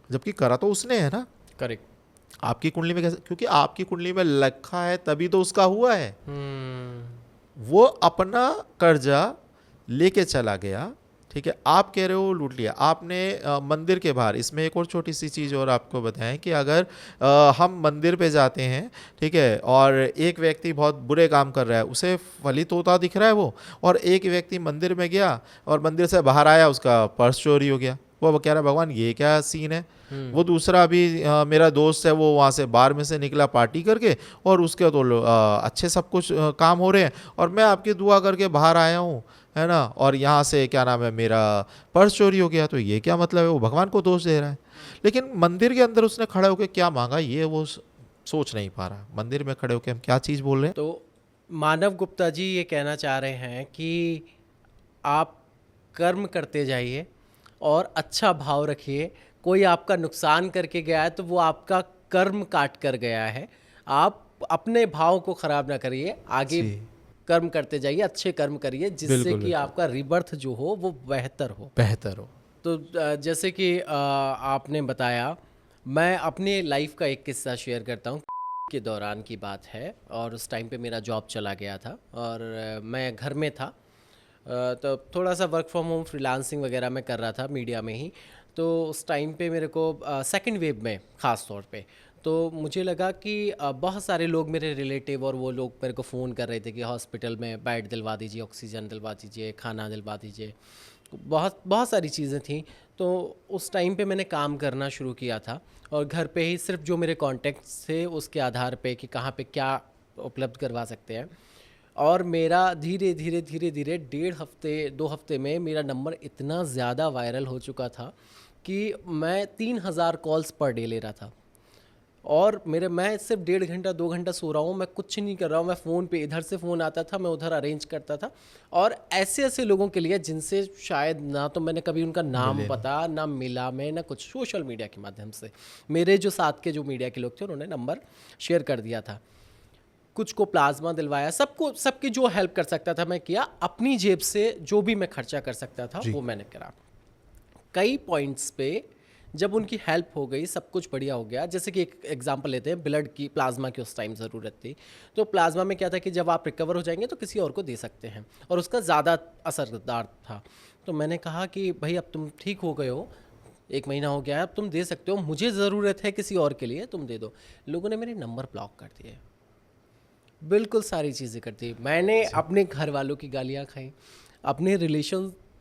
Speaker 1: जबकि करा तो उसने है ना।
Speaker 2: करेक्ट।
Speaker 1: आपकी कुंडली में कैसे, क्योंकि आपकी कुंडली में लिखा है तभी तो उसका हुआ है। वो अपना कर्जा लेके चला गया, ठीक है, आप कह रहे हो लूट लिया आपने। मंदिर के बाहर, इसमें एक और छोटी सी चीज़ और आपको बताएं कि अगर हम मंदिर पे जाते हैं, ठीक है, और एक व्यक्ति बहुत बुरे काम कर रहा है, उसे फलित होता दिख रहा है वो, और एक व्यक्ति मंदिर में गया और मंदिर से बाहर आया, उसका पर्स चोरी हो गया, वो कह रहा है भगवान ये क्या सीन है। वो दूसरा अभी मेरा दोस्त है, वो वहाँ से बार में से निकला पार्टी करके, और उसके तो अच्छे सब कुछ काम हो रहे हैं, और मैं आपकी दुआ करके बाहर आया हूँ, है ना, और यहाँ से क्या नाम है मेरा पर्स चोरी हो गया, तो ये क्या मतलब है। वो भगवान को दोष दे रहा है, लेकिन मंदिर के अंदर उसने खड़े होकर क्या मांगा ये वो सोच नहीं पा रहा। मंदिर में खड़े होकर हम क्या चीज़ बोल रहे हैं।
Speaker 2: तो मानव गुप्ता जी ये कहना चाह रहे हैं कि आप कर्म करते जाइए और अच्छा भाव रखिए। कोई आपका नुकसान करके गया है तो वो आपका कर्म काट कर गया है, आप अपने भाव को खराब ना करिए, आगे कर्म करते जाइए, अच्छे कर्म करिए, जिससे कि आपका रिबर्थ जो हो वो बेहतर हो। तो जैसे कि आपने बताया, मैं अपने लाइफ का एक किस्सा शेयर करता हूँ। के दौरान की बात है, और उस टाइम पे मेरा जॉब चला गया था और मैं घर में था। तो थोड़ा सा वर्क फ्रॉम होम फ्रीलांसिंग वगैरह मैं कर रहा था मीडिया में ही। तो उस टाइम पे मेरे को सेकंड वेव में ख़ास तौर पे तो मुझे लगा कि बहुत सारे लोग मेरे रिलेटिव और वो लोग मेरे को फ़ोन कर रहे थे कि हॉस्पिटल में बेड दिलवा दीजिए, ऑक्सीजन दिलवा दीजिए, खाना दिलवा दीजिए, बहुत बहुत सारी चीज़ें थी। तो उस टाइम पे मैंने काम करना शुरू किया था, और घर पे ही सिर्फ जो मेरे कॉन्टेक्ट्स थे उसके आधार पे कि कहाँ पे क्या उपलब्ध करवा सकते हैं। और मेरा धीरे धीरे धीरे धीरे 1.5 हफ्ते में मेरा नंबर इतना ज़्यादा वायरल हो चुका था कि मैं 3000 कॉल्स पर डे ले रहा था। और मैं सिर्फ 1.5 घंटा 2 घंटा सो रहा हूँ, मैं कुछ नहीं कर रहा हूँ, मैं फ़ोन पे इधर से फ़ोन आता था, मैं उधर अरेंज करता था। और ऐसे ऐसे लोगों के लिए जिनसे शायद ना तो मैंने कभी उनका नाम पता, ना मिला मैं, ना कुछ, सोशल मीडिया के माध्यम से मेरे जो साथ के जो मीडिया के लोग थे उन्होंने नंबर शेयर कर दिया था। कुछ को प्लाज्मा दिलवाया, सबकी जो हेल्प कर सकता था मैं किया, अपनी जेब से जो भी मैं खर्चा कर सकता था वो मैंने करा। कई पॉइंट्स पे जब उनकी हेल्प हो गई, सब कुछ बढ़िया हो गया। जैसे कि एक एग्जांपल लेते हैं, ब्लड की, प्लाज्मा की उस टाइम ज़रूरत थी। तो प्लाज्मा में क्या था कि जब आप रिकवर हो जाएंगे तो किसी और को दे सकते हैं, और उसका ज़्यादा असरदार था। तो मैंने कहा कि भाई अब तुम ठीक हो गए हो, 1 महीना हो गया है, अब तुम दे सकते हो, मुझे ज़रूरत है किसी और के लिए, तुम दे दो। लोगों ने मेरे नंबर ब्लॉक कर दिए, बिल्कुल सारी चीज़ें करती। मैंने अपने घर वालों की गालियाँ खाई, अपने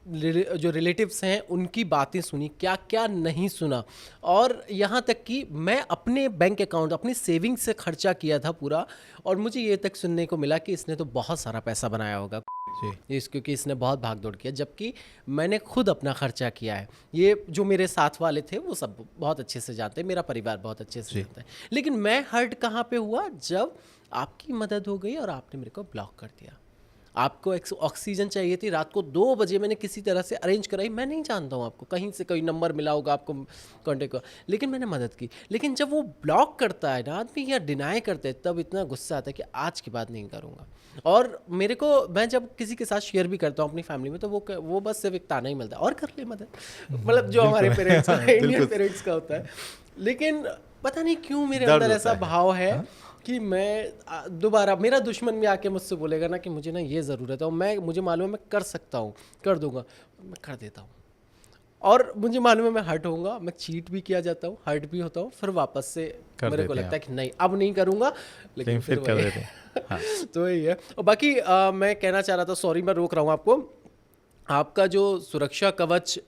Speaker 2: जो रिलेटिव्स हैं उनकी बातें सुनी, क्या क्या नहीं सुना। और यहाँ तक कि मैं अपने बैंक अकाउंट, अपनी सेविंग से खर्चा किया था पूरा, और मुझे ये तक सुनने को मिला कि इसने तो बहुत सारा पैसा बनाया होगा क्योंकि इसने बहुत भाग दौड़ किया, जबकि मैंने खुद अपना खर्चा किया है। ये जो मेरे साथ वाले थे वो सब बहुत अच्छे से जानते हैं, मेरा परिवार बहुत अच्छे से जानता है। लेकिन मैं हर्ट कहाँ पे हुआ, जब आपकी मदद हो गई और आपने मेरे को ब्लॉक कर दिया। आपको ऑक्सीजन चाहिए थी, रात को 2 बजे मैंने किसी तरह से अरेंज कराई, मैं नहीं जानता हूँ आपको, कहीं से कोई नंबर मिला होगा आपको कॉन्टेक्ट को, लेकिन मैंने मदद की। लेकिन जब वो ब्लॉक करता है ना आदमी या डिनाई करते हैं, तब इतना गुस्सा आता है कि आज के बाद नहीं करूँगा। और मेरे को, मैं जब किसी के साथ शेयर भी करता हूँ अपनी फैमिली में, तो वो बस सिर्फ एक ताना ही मिलता है, और कर ले मदद, मतलब जो हमारे पेरेंट्स का, इंडियन पेरेंट्स का होता है। लेकिन पता नहीं क्यों मेरे अंदर ऐसा भाव है कि मैं दोबारा, मेरा दुश्मन भी आके मुझसे बोलेगा ना कि मुझे ना ये ज़रूरत है, और मुझे मालूम है मैं कर सकता हूँ, कर दूंगा, मैं कर देता हूँ। और मुझे मालूम है मैं हर्ट होऊंगा, मैं चीट भी किया जाता हूँ, हर्ट भी होता हूँ, फिर वापस से मेरे को लगता है कि नहीं अब नहीं करूँगा, लेकिन फिर कर देते हैं। हाँ। तो यही है। और बाकी मैं कहना चाह रहा था, सॉरी मैं रोक रहा हूँ आपको, आपका जो सुरक्षा कवच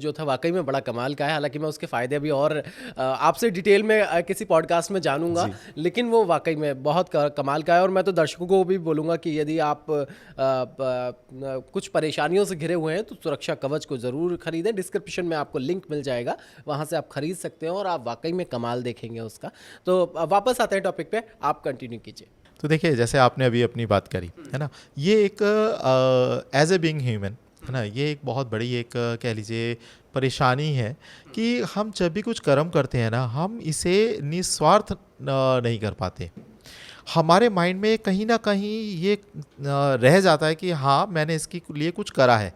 Speaker 2: जो था वाकई में बड़ा कमाल का है। हालांकि मैं उसके फ़ायदे भी और आपसे डिटेल में किसी पॉडकास्ट में जानूंगा, लेकिन वो वाकई में बहुत कमाल का है। और मैं तो दर्शकों को भी बोलूँगा कि यदि आप कुछ परेशानियों से घिरे हुए हैं तो सुरक्षा कवच को ज़रूर ख़रीदें। डिस्क्रिप्शन में आपको लिंक मिल जाएगा, वहाँ से आप ख़रीद सकते हैं और आप वाकई में कमाल देखेंगे उसका। तो वापस आते हैं टॉपिक पे, आप कंटिन्यू कीजिए।
Speaker 1: तो देखिए, जैसे आपने अभी अपनी बात करी है ना, ये एक एज ए बीइंग ह्यूमन है ना, ये एक बहुत बड़ी एक कह लीजिए परेशानी है कि हम जब भी कुछ कर्म करते हैं ना, हम इसे निस्वार्थ नहीं कर पाते। हमारे माइंड में कहीं ना कहीं ये रह जाता है कि हाँ मैंने इसके लिए कुछ करा है।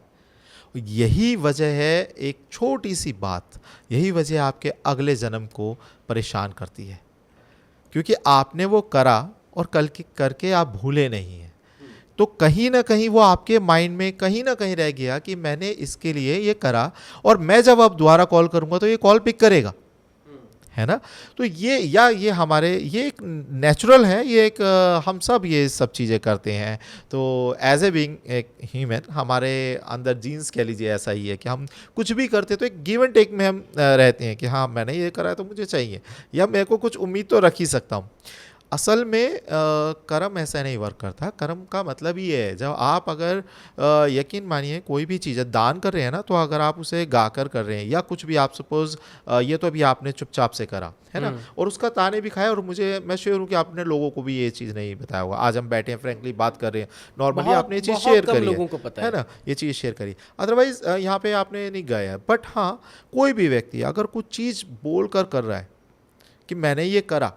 Speaker 1: यही वजह है, एक छोटी सी बात, यही वजह आपके अगले जन्म को परेशान करती है। क्योंकि आपने वो करा और कल के करके आप भूले नहीं हैं। तो कहीं ना कहीं वो आपके माइंड में कहीं ना कहीं रह गया कि मैंने इसके लिए ये करा, और मैं जब अब दोबारा कॉल करूंगा तो ये कॉल पिक करेगा, है ना। तो ये हमारे ये एक नेचुरल है, ये एक हम सब ये सब चीज़ें करते हैं। तो एज ए बीइंग एक ह्यूमन हमारे अंदर जीन्स कह लीजिए ऐसा ही है कि हम कुछ भी करते तो एक गिव एंड टेक में हम रहते हैं कि हाँ मैंने ये करा है तो मुझे चाहिए, या मेरे को कुछ उम्मीद तो रख ही सकता हूँ। असल में कर्म ऐसा नहीं वर्क करता। कर्म का मतलब ये है, जब आप अगर यकीन मानिए कोई भी चीज़ है दान कर रहे हैं ना, तो अगर आप उसे गाकर कर रहे हैं या कुछ भी, आप सपोज ये तो अभी आपने चुपचाप से करा है ना, और उसका ताने भी खाया, और मैं श्योर हूँ कि आपने लोगों को भी ये चीज़ नहीं बताया होगा। आज हम बैठे हैं फ्रेंकली बात कर रहे हैं, नॉर्मली आपने ये चीज़ शेयर करी
Speaker 2: लोगों को पता
Speaker 1: है ना, ये चीज़ शेयर करी, अदरवाइज यहाँ पे आपने नहीं गाया। बट हाँ, कोई भी व्यक्ति अगर कुछ चीज़ बोल कर रहा है कि मैंने ये करा,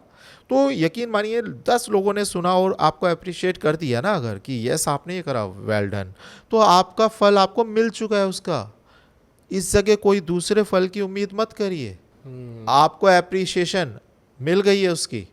Speaker 1: तो यकीन मानिए 10 लोगों ने सुना और आपको अप्रिशिएट कर दिया ना, अगर कि यस आपने ये करा, वेल डन, तो आपका फल आपको मिल चुका है उसका। इस जगह कोई दूसरे फल की उम्मीद मत करिए। आपको अप्रिशिएशन मिल गई है उसकी,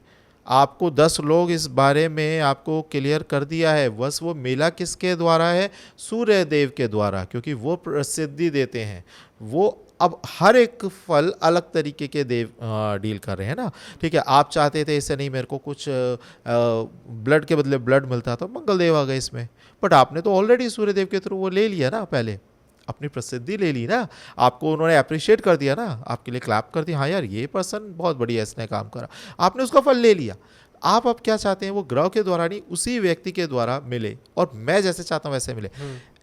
Speaker 1: आपको 10 लोग इस बारे में आपको क्लियर कर दिया है, बस वो मिला किसके द्वारा है? सूर्य देव के द्वारा, क्योंकि वो प्रसिद्धि देते हैं। वो अब हर एक फल अलग तरीके के देव डील कर रहे हैं ना, ठीक है। आप चाहते थे इससे नहीं मेरे को कुछ ब्लड के बदले ब्लड मिलता, तो मंगल देव आ गए इसमें, बट आपने तो ऑलरेडी सूर्य देव के थ्रू वो ले लिया ना, पहले अपनी प्रसिद्धि ले ली ना, आपको उन्होंने अप्रिशिएट कर दिया ना, आपके लिए क्लैप कर दिया, हाँ यार ये पर्सन बहुत बढ़िया इसने काम करा, आपने उसका फल ले लिया। आप अब क्या चाहते हैं? वो ग्रह के द्वारा नहीं, उसी व्यक्ति के द्वारा मिले, और मैं जैसे चाहता हूँ वैसे मिले।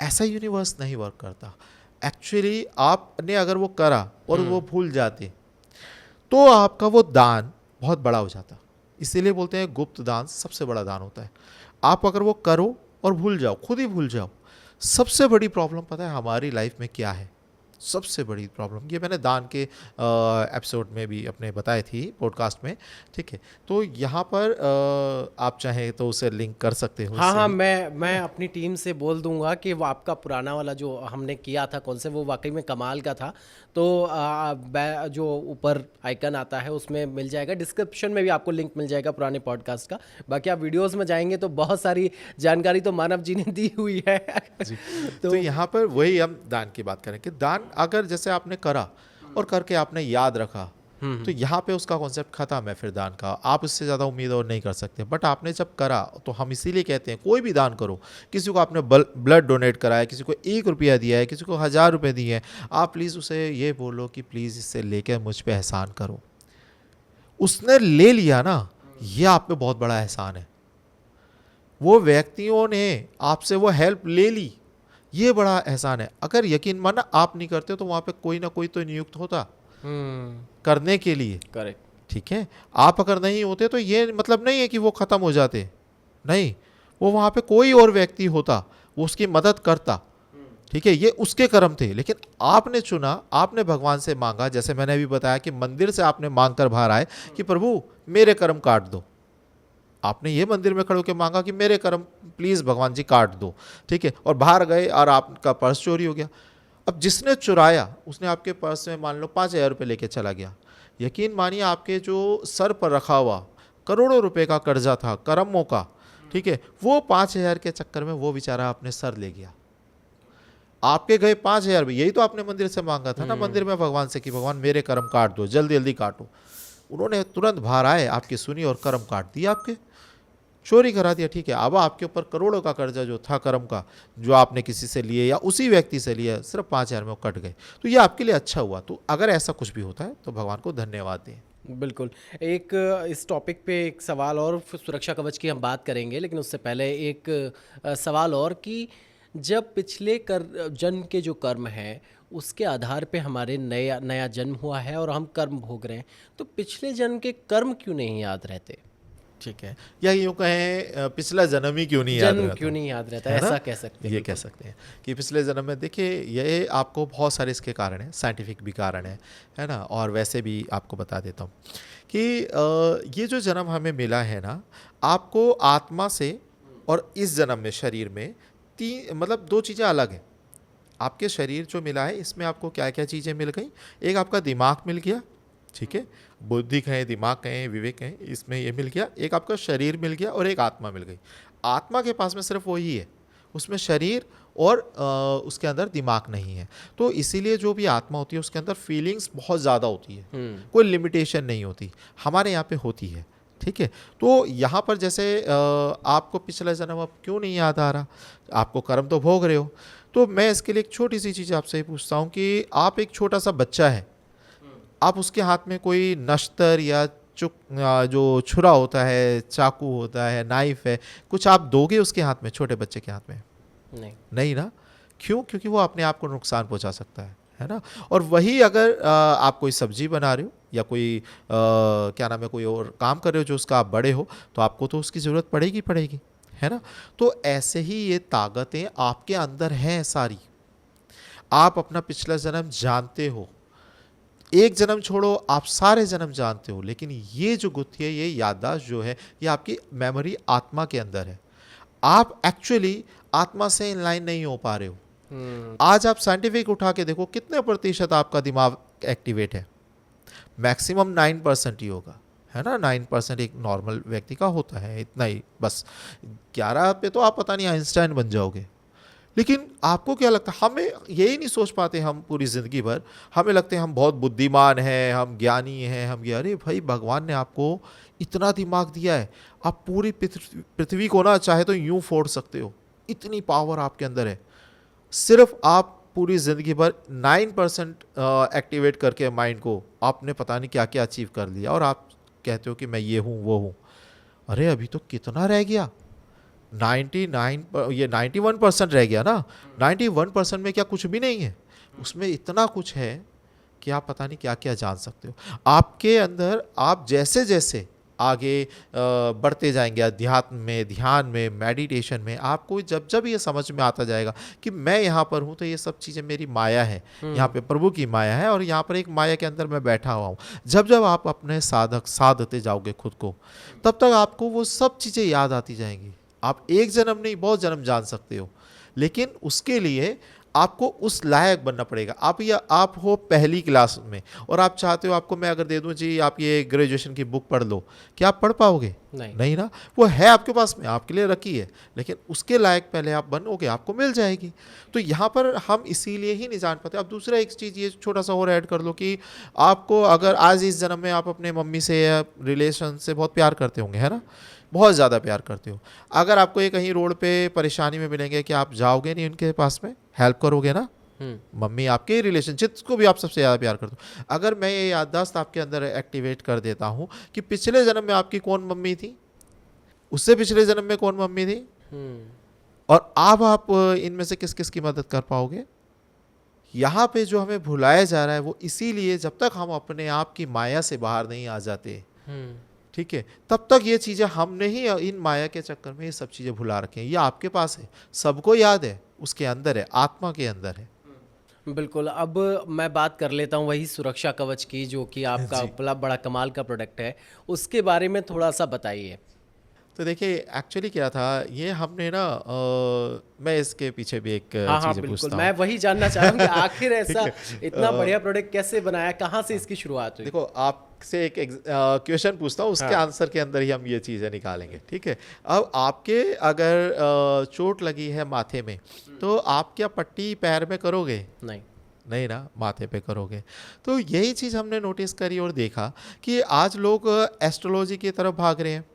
Speaker 1: ऐसा यूनिवर्स नहीं वर्क करता। एक्चुअली आपने अगर वो करा और वो भूल जाते, तो आपका वो दान बहुत बड़ा हो जाता। इसीलिए बोलते हैं गुप्त दान सबसे बड़ा दान होता है। आप अगर वो करो और भूल जाओ, खुद ही भूल जाओ। सबसे बड़ी प्रॉब्लम पता है हमारी लाइफ में क्या है? सबसे बड़ी प्रॉब्लम, ये मैंने दान के एपिसोड में भी अपने बताई थी पॉडकास्ट में, ठीक है। तो यहाँ पर आप चाहें तो उसे लिंक कर सकते हो।
Speaker 2: हाँ, मैं अपनी टीम से बोल दूंगा कि वो आपका पुराना वाला जो हमने किया था कौन से, वो वाकई में कमाल का था। तो जो ऊपर आइकन आता है उसमें मिल जाएगा, डिस्क्रिप्शन में भी आपको लिंक मिल जाएगा पुराने पॉडकास्ट का। बाकी आप वीडियोस में जाएंगे तो बहुत सारी जानकारी तो मानव जी ने दी हुई है।
Speaker 1: तो यहाँ पर वही हम दान की बात करें कि दान अगर जैसे आपने करा और करके आपने याद रखा, तो यहाँ पे उसका कॉन्सेप्ट खत्म है फिर दान का। आप इससे ज़्यादा उम्मीद और नहीं कर सकते। बट आपने जब करा, तो हम इसीलिए कहते हैं कोई भी दान करो। किसी को आपने ब्लड डोनेट करा है, किसी को 1 रुपया दिया है, किसी को 1000 रुपये दिए हैं, आप प्लीज़ उसे ये बोलो कि प्लीज़ इससे लेकर मुझ पे एहसान करो। उसने ले लिया ना, ये आप पे बहुत बड़ा एहसान है। वो व्यक्तियों ने आपसे वो हेल्प ले ली, ये बड़ा एहसान है। अगर यकीन माना आप नहीं करते तो वहाँ पे कोई ना कोई तो नियुक्त होता करने के लिए,
Speaker 2: करेक्ट,
Speaker 1: ठीक है। आप अगर नहीं होते तो ये मतलब नहीं है कि वो ख़त्म हो जाते, नहीं, वो वहाँ पे कोई और व्यक्ति होता, वो उसकी मदद करता, ठीक है। ये उसके कर्म थे, लेकिन आपने चुना, आपने भगवान से मांगा। जैसे मैंने अभी बताया कि मंदिर से आपने मांग कर बाहर आए कि प्रभु मेरे कर्म काट दो। आपने ये मंदिर में खड़े होकर मांगा कि मेरे कर्म प्लीज़ भगवान जी काट दो, ठीक है। और बाहर गए और आपका पर्स चोरी हो गया। अब जिसने चुराया उसने आपके पर्स में मान लो 5000 रुपये लेके चला गया। यकीन मानिए आपके जो सर पर रखा हुआ करोड़ों रुपए का कर्जा था कर्मों का, ठीक है, वो 5000 के चक्कर में वो बेचारा अपने सर ले गया। आपके गए 5000 रुपये, यही तो आपने मंदिर से मांगा था ना, मंदिर में भगवान से कि भगवान मेरे कर्म काट दो, जल्दी जल्दी काटो। उन्होंने तुरंत बाहर आए, आपकी सुनी और कर्म काट दिया, आपके चोरी करा दिया, ठीक है। अब आपके ऊपर करोड़ों का कर्जा जो था कर्म का, जो आपने किसी से लिए या उसी व्यक्ति से लिया, सिर्फ 5000 में वो कट गए। तो ये आपके लिए अच्छा हुआ। तो अगर ऐसा कुछ भी होता है तो भगवान को धन्यवाद दें।
Speaker 2: बिल्कुल। एक इस टॉपिक पे एक सवाल और, सुरक्षा कवच की हम बात करेंगे, लेकिन उससे पहले एक सवाल और कि जब पिछले जन्म के जो कर्म हैं उसके आधार पे हमारे नया जन्म हुआ है और हम कर्म भोग रहे हैं, तो पिछले जन्म के कर्म क्यों नहीं याद रहते?
Speaker 1: ठीक है, या यूँ कहें पिछला जन्म ही क्यों नहीं याद रहता,
Speaker 2: ऐसा कह सकते हैं।
Speaker 1: ये कह सकते हैं कि पिछले जन्म में, देखिए ये आपको बहुत सारे इसके कारण हैं, साइंटिफिक भी कारण है ना, और वैसे भी आपको बता देता हूँ कि ये जो जन्म हमें मिला है ना, आपको आत्मा से और इस जन्म में शरीर में मतलब 2 चीज़ें अलग हैं। आपके शरीर जो मिला है इसमें आपको क्या क्या चीज़ें मिल गई? एक आपका दिमाग मिल गया, ठीक है, बुद्धि कहें, दिमाग कहें, विवेक कहें, इसमें ये मिल गया, एक आपका शरीर मिल गया और एक आत्मा मिल गई। आत्मा के पास में सिर्फ वही है, उसमें शरीर और उसके अंदर दिमाग नहीं है। तो इसीलिए जो भी आत्मा होती है उसके अंदर फीलिंग्स बहुत ज़्यादा होती है, कोई लिमिटेशन नहीं होती, हमारे यहाँ पे होती है। ठीक है, तो यहाँ पर जैसे आपको पिछला जन्म अब क्यों नहीं याद आ रहा, आपको कर्म तो भोग रहे हो, तो मैं इसके लिए एक छोटी सी चीज़ आपसे पूछता हूँ कि आप एक छोटा सा बच्चा है, आप उसके हाथ में कोई नश्तर या जो छुरा होता है, चाकू होता है, नाइफ है, कुछ आप दोगे उसके हाथ में, छोटे बच्चे के हाथ में?
Speaker 2: नहीं।
Speaker 1: नहीं ना, क्यों? क्योंकि वो अपने आप को नुकसान पहुंचा सकता है ना। और वही अगर आप कोई सब्जी बना रहे हो या कोई क्या नाम है, कोई और काम कर रहे हो जो उसका आप बड़े हो, तो आपको तो उसकी ज़रूरत पड़ेगी पड़ेगी, है ना। तो ऐसे ही ये ताकतें आपके अंदर हैं सारी, आप अपना पिछला जन्म जानते हो, एक जन्म छोड़ो आप सारे जन्म जानते हो, लेकिन ये जो गुत्थी है, ये याददाश्त जो है, ये आपकी मेमोरी आत्मा के अंदर है। आप एक्चुअली आत्मा से इन लाइन नहीं हो पा रहे हो। आज आप साइंटिफिक उठा के देखो कितने प्रतिशत आपका दिमाग एक्टिवेट है, मैक्सिमम 9% ही होगा, है ना। 9% एक नॉर्मल व्यक्ति का होता है, इतना ही बस। 11 पे तो आप पता नहीं आइंस्टाइन बन जाओगे। लेकिन आपको क्या लगता है, हमें यही नहीं सोच पाते हम पूरी ज़िंदगी भर, हमें लगते हैं हम बहुत बुद्धिमान हैं, हम ज्ञानी हैं, हम अरे भाई भगवान ने आपको इतना दिमाग दिया है, आप पूरी पृथ्वी को ना चाहे तो यूं फोड़ सकते हो, इतनी पावर आपके अंदर है। सिर्फ आप पूरी ज़िंदगी भर 9% एक्टिवेट करके माइंड को आपने पता नहीं क्या क्या अचीव कर लिया, और आप कहते हो कि मैं ये हूँ वो हूँ। अरे अभी तो कितना रह गया, ये 91% रह गया ना। 91% में क्या कुछ भी नहीं है, उसमें इतना कुछ है कि आप पता नहीं क्या क्या जान सकते हो। आपके अंदर आप जैसे जैसे आगे बढ़ते जाएंगे अध्यात्म में, ध्यान में, मेडिटेशन में, आपको जब जब ये समझ में आता जाएगा कि मैं यहाँ पर हूँ तो ये सब चीज़ें मेरी माया है, यहाँ पे प्रभु की माया है, और यहाँ पर एक माया के अंदर मैं बैठा हुआ हूँ। जब जब आप अपने साधते जाओगे खुद को, तब तक आपको वो सब चीज़ें याद आती जाएंगी। आप एक जन्म नहीं बहुत जन्म जान सकते हो, लेकिन उसके लिए आपको उस लायक बनना पड़ेगा। आप हो पहली क्लास में और आप चाहते हो आपको मैं अगर दे दूं जी आप ये ग्रेजुएशन की बुक पढ़ लो, क्या आप पढ़ पाओगे? नहीं ना। वो है आपके पास में, आपके लिए रखी है, लेकिन उसके लायक पहले आप बनोगे, आपको मिल जाएगी। तो यहाँ पर हम इसीलिए ही नहीं जान पाते। अब दूसरा एक चीज़ ये छोटा सा और ऐड कर लो कि आपको अगर आज इस जन्म में आप अपने मम्मी से या रिलेशन से बहुत प्यार करते होंगे, है ना, बहुत ज़्यादा प्यार करते हो। अगर आपको ये कहीं रोड पे परेशानी में मिलेंगे, कि आप जाओगे नहीं उनके पास में, हेल्प करोगे ना? मम्मी आपके रिलेशन जिसको भी आप सबसे ज़्यादा प्यार करते हो। अगर मैं ये याददाश्त आपके अंदर एक्टिवेट कर देता हूँ कि पिछले जन्म में आपकी कौन मम्मी थी, उससे पिछले जन्म में कौन मम्मी थी, और अब आप इनमें से किस किस की मदद कर पाओगे। यहाँ पे जो हमें भुलाया जा रहा है वो इसीलिए, जब तक हम अपने आप की माया से बाहर नहीं आ जाते, ठीक है, तब तक ये चीज़ें हमने ही इन माया के चक्कर में ये सब चीज़ें भुला रखी हैं। ये आपके पास है, सबको याद है, उसके अंदर है, आत्मा के अंदर है।
Speaker 2: बिल्कुल। अब मैं बात कर लेता हूँ वही सुरक्षा कवच की, जो कि आपका बड़ा कमाल का प्रोडक्ट है, उसके बारे में थोड़ा सा बताइए।
Speaker 1: तो देखिए एक्चुअली क्या था, ये हमने ना मैं इसके पीछे भी एक चीज़ पूछता हूँ।
Speaker 2: मैं वही जानना चाह रहा हूँ कि आखिर ऐसा इतना बढ़िया प्रोडक्ट कैसे बनाया, कहाँ से इसकी शुरुआत हुई?
Speaker 1: देखो आपसे एक क्वेश्चन पूछता हूँ, उसके आंसर के अंदर ही हम ये चीज़ें निकालेंगे, ठीक है। अब आपके अगर चोट लगी है माथे में, तो आप क्या पट्टी पैर में करोगे? नहीं ना, माथे पे करोगे। तो यही चीज़ हमने नोटिस करी और देखा कि आज लोग एस्ट्रोलॉजी की तरफ भाग रहे हैं,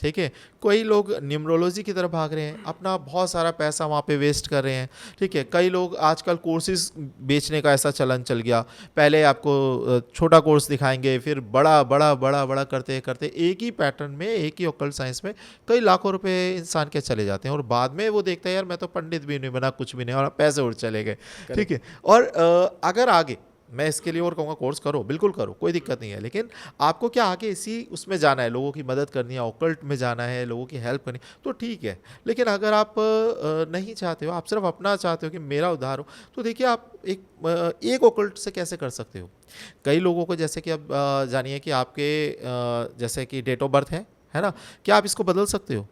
Speaker 1: ठीक है, कोई लोग न्यूमरोलॉजी की तरफ भाग रहे हैं, अपना बहुत सारा पैसा वहाँ पे वेस्ट कर रहे हैं, ठीक है। कई लोग आजकल कोर्सेज बेचने का ऐसा चलन चल गया, पहले आपको छोटा कोर्स दिखाएंगे, फिर बड़ा बड़ा बड़ा बड़ा करते करते एक ही पैटर्न में, एक ही ऑकल्ट साइंस में कई लाखों रुपए इंसान के चले जाते हैं, और बाद में वो देखता है यार मैं तो पंडित भी नहीं बना, कुछ भी नहीं, और पैसे उड़ चले गए, ठीक है। और अगर आगे मैं इसके लिए और कहूँगा कोर्स करो, बिल्कुल करो, कोई दिक्कत नहीं है, लेकिन आपको क्या आगे इसी उसमें जाना है, लोगों की मदद करनी है, ऑकल्ट में जाना है, लोगों की हेल्प करनी, तो ठीक है। लेकिन अगर आप नहीं चाहते हो, आप सिर्फ अपना चाहते हो कि मेरा उद्धार हो, तो देखिए आप एक ऑकल्ट से कैसे कर सकते हो। कई लोगों को जैसे कि अब जानिए कि आपके जैसे कि डेट ऑफ बर्थ है ना, क्या आप इसको बदल सकते हो?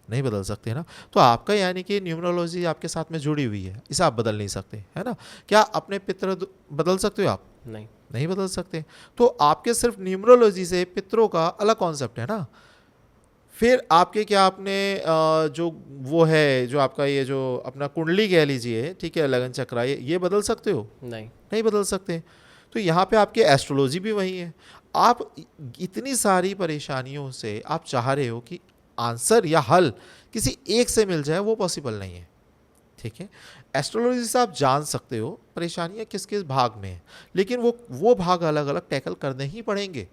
Speaker 1: नहीं बदल सकते ना। तो आपका यानी कि न्यूमरोलॉजी आपके साथ में जुड़ी हुई है, इसे आप बदल नहीं सकते, है ना। क्या अपने पितृ बदल सकते हो आप? नहीं बदल सकते। तो आपके सिर्फ न्यूमरोलॉजी से पितरों का अलग कॉन्सेप्ट है ना। फिर आपके क्या आपने जो वो है जो आपका ये जो अपना कुंडली कह लीजिए, ठीक है, लगन चक्रा, ये बदल सकते हो?
Speaker 2: नहीं।
Speaker 1: नहीं बदल सकते। तो यहाँ पे आपकी एस्ट्रोलॉजी भी वही है। आप इतनी सारी परेशानियों से आप चाह रहे हो कि आंसर या हल किसी एक से मिल जाए, वो पॉसिबल नहीं है, ठीक है। एस्ट्रोलॉजी से आप जान सकते हो परेशानियाँ किस किस भाग में है, लेकिन वो भाग अलग अलग टैकल करने ही पड़ेंगे।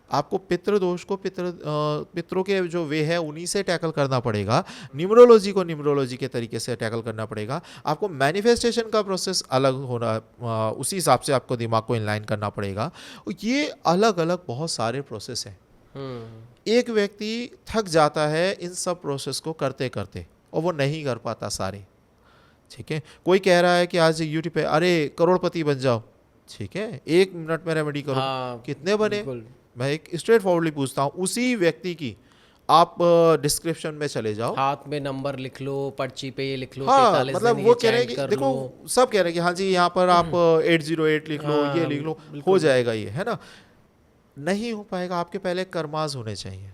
Speaker 1: आपको पितृ दोष को पितरों के जो वे है उन्हीं से टैकल करना पड़ेगा, न्यूमरोलॉजी को न्यूमरोलॉजी के तरीके से टैकल करना पड़ेगा। आपको मैनिफेस्टेशन का प्रोसेस अलग होना, उसी हिसाब से आपको दिमाग को इनलाइन करना पड़ेगा। ये अलग अलग बहुत सारे प्रोसेस हैं। एक व्यक्ति थक जाता है इन सब प्रोसेस को करते करते और वो नहीं कर पाता सारे, ठीक है। कोई कह रहा है कि आज यूट्यूब पे अरे करोड़पति बन जाओ, ठीक है, 1 मिनट में रेमेडी करो।
Speaker 2: हाँ,
Speaker 1: कितने बने?
Speaker 2: बिल्कुल।
Speaker 1: मैं एक स्ट्रेट फॉरवर्डली पूछता हूँ, उसी व्यक्ति की आप डिस्क्रिप्शन में चले जाओ,
Speaker 2: हाथ में नंबर लिख लो, पर्ची पे ये लिख लो,
Speaker 1: हाँ
Speaker 2: 43
Speaker 1: मतलब
Speaker 2: दिन
Speaker 1: वो
Speaker 2: ये
Speaker 1: कह रहे हैं
Speaker 2: चैंट
Speaker 1: कि
Speaker 2: कर
Speaker 1: देखो
Speaker 2: लो।
Speaker 1: सब कह रहे हैं कि हाँ जी यहाँ पर आप 808 लिख लो, ये
Speaker 2: हाँ,
Speaker 1: लिख लो, हो
Speaker 2: बिल्कुल।
Speaker 1: जाएगा, ये है ना। नहीं हो पाएगा। आपके पहले कर्मास होने चाहिए,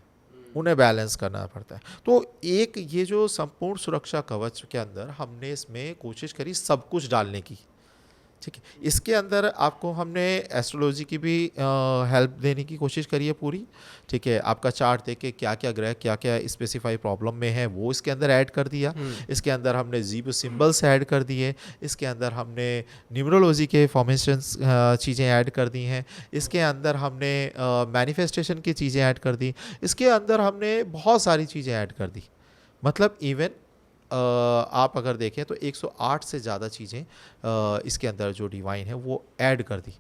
Speaker 1: उन्हें बैलेंस करना पड़ता है। तो एक ये जो संपूर्ण सुरक्षा कवच के अंदर हमने इसमें कोशिश करी सब कुछ डालने की, ठीक है। इसके अंदर आपको हमने एस्ट्रोलॉजी की भी हेल्प देने की कोशिश करी है पूरी, ठीक है। आपका चार्ट देख के क्या क्या ग्रह क्या क्या स्पेसिफाई प्रॉब्लम में है वो इसके अंदर ऐड कर दिया। इसके अंदर हमने जीव सिंबल्स ऐड कर दिए। इसके अंदर हमने न्यूमरोलॉजी के फॉर्मेशंस चीज़ें ऐड कर दी हैं। इसके अंदर हमने मैनिफेस्टेशन की चीज़ें ऐड कर दी। इसके अंदर हमने बहुत सारी चीज़ें ऐड कर दी। मतलब इवन आप अगर देखें तो 108 से ज़्यादा चीज़ें इसके अंदर जो डिवाइन है वो ऐड कर दी।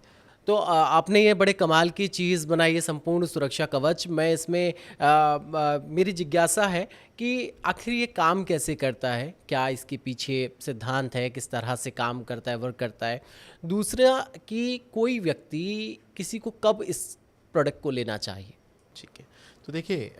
Speaker 2: तो आपने ये बड़े कमाल की चीज़ बनाई है संपूर्ण सुरक्षा कवच। मैं इसमें मेरी जिज्ञासा है कि आखिर ये काम कैसे करता है, क्या इसके पीछे सिद्धांत है, किस तरह से काम करता है, वर्क करता है। दूसरा कि कोई व्यक्ति किसी को कब इस प्रोडक्ट को लेना चाहिए।
Speaker 1: ठीक है, तो देखिए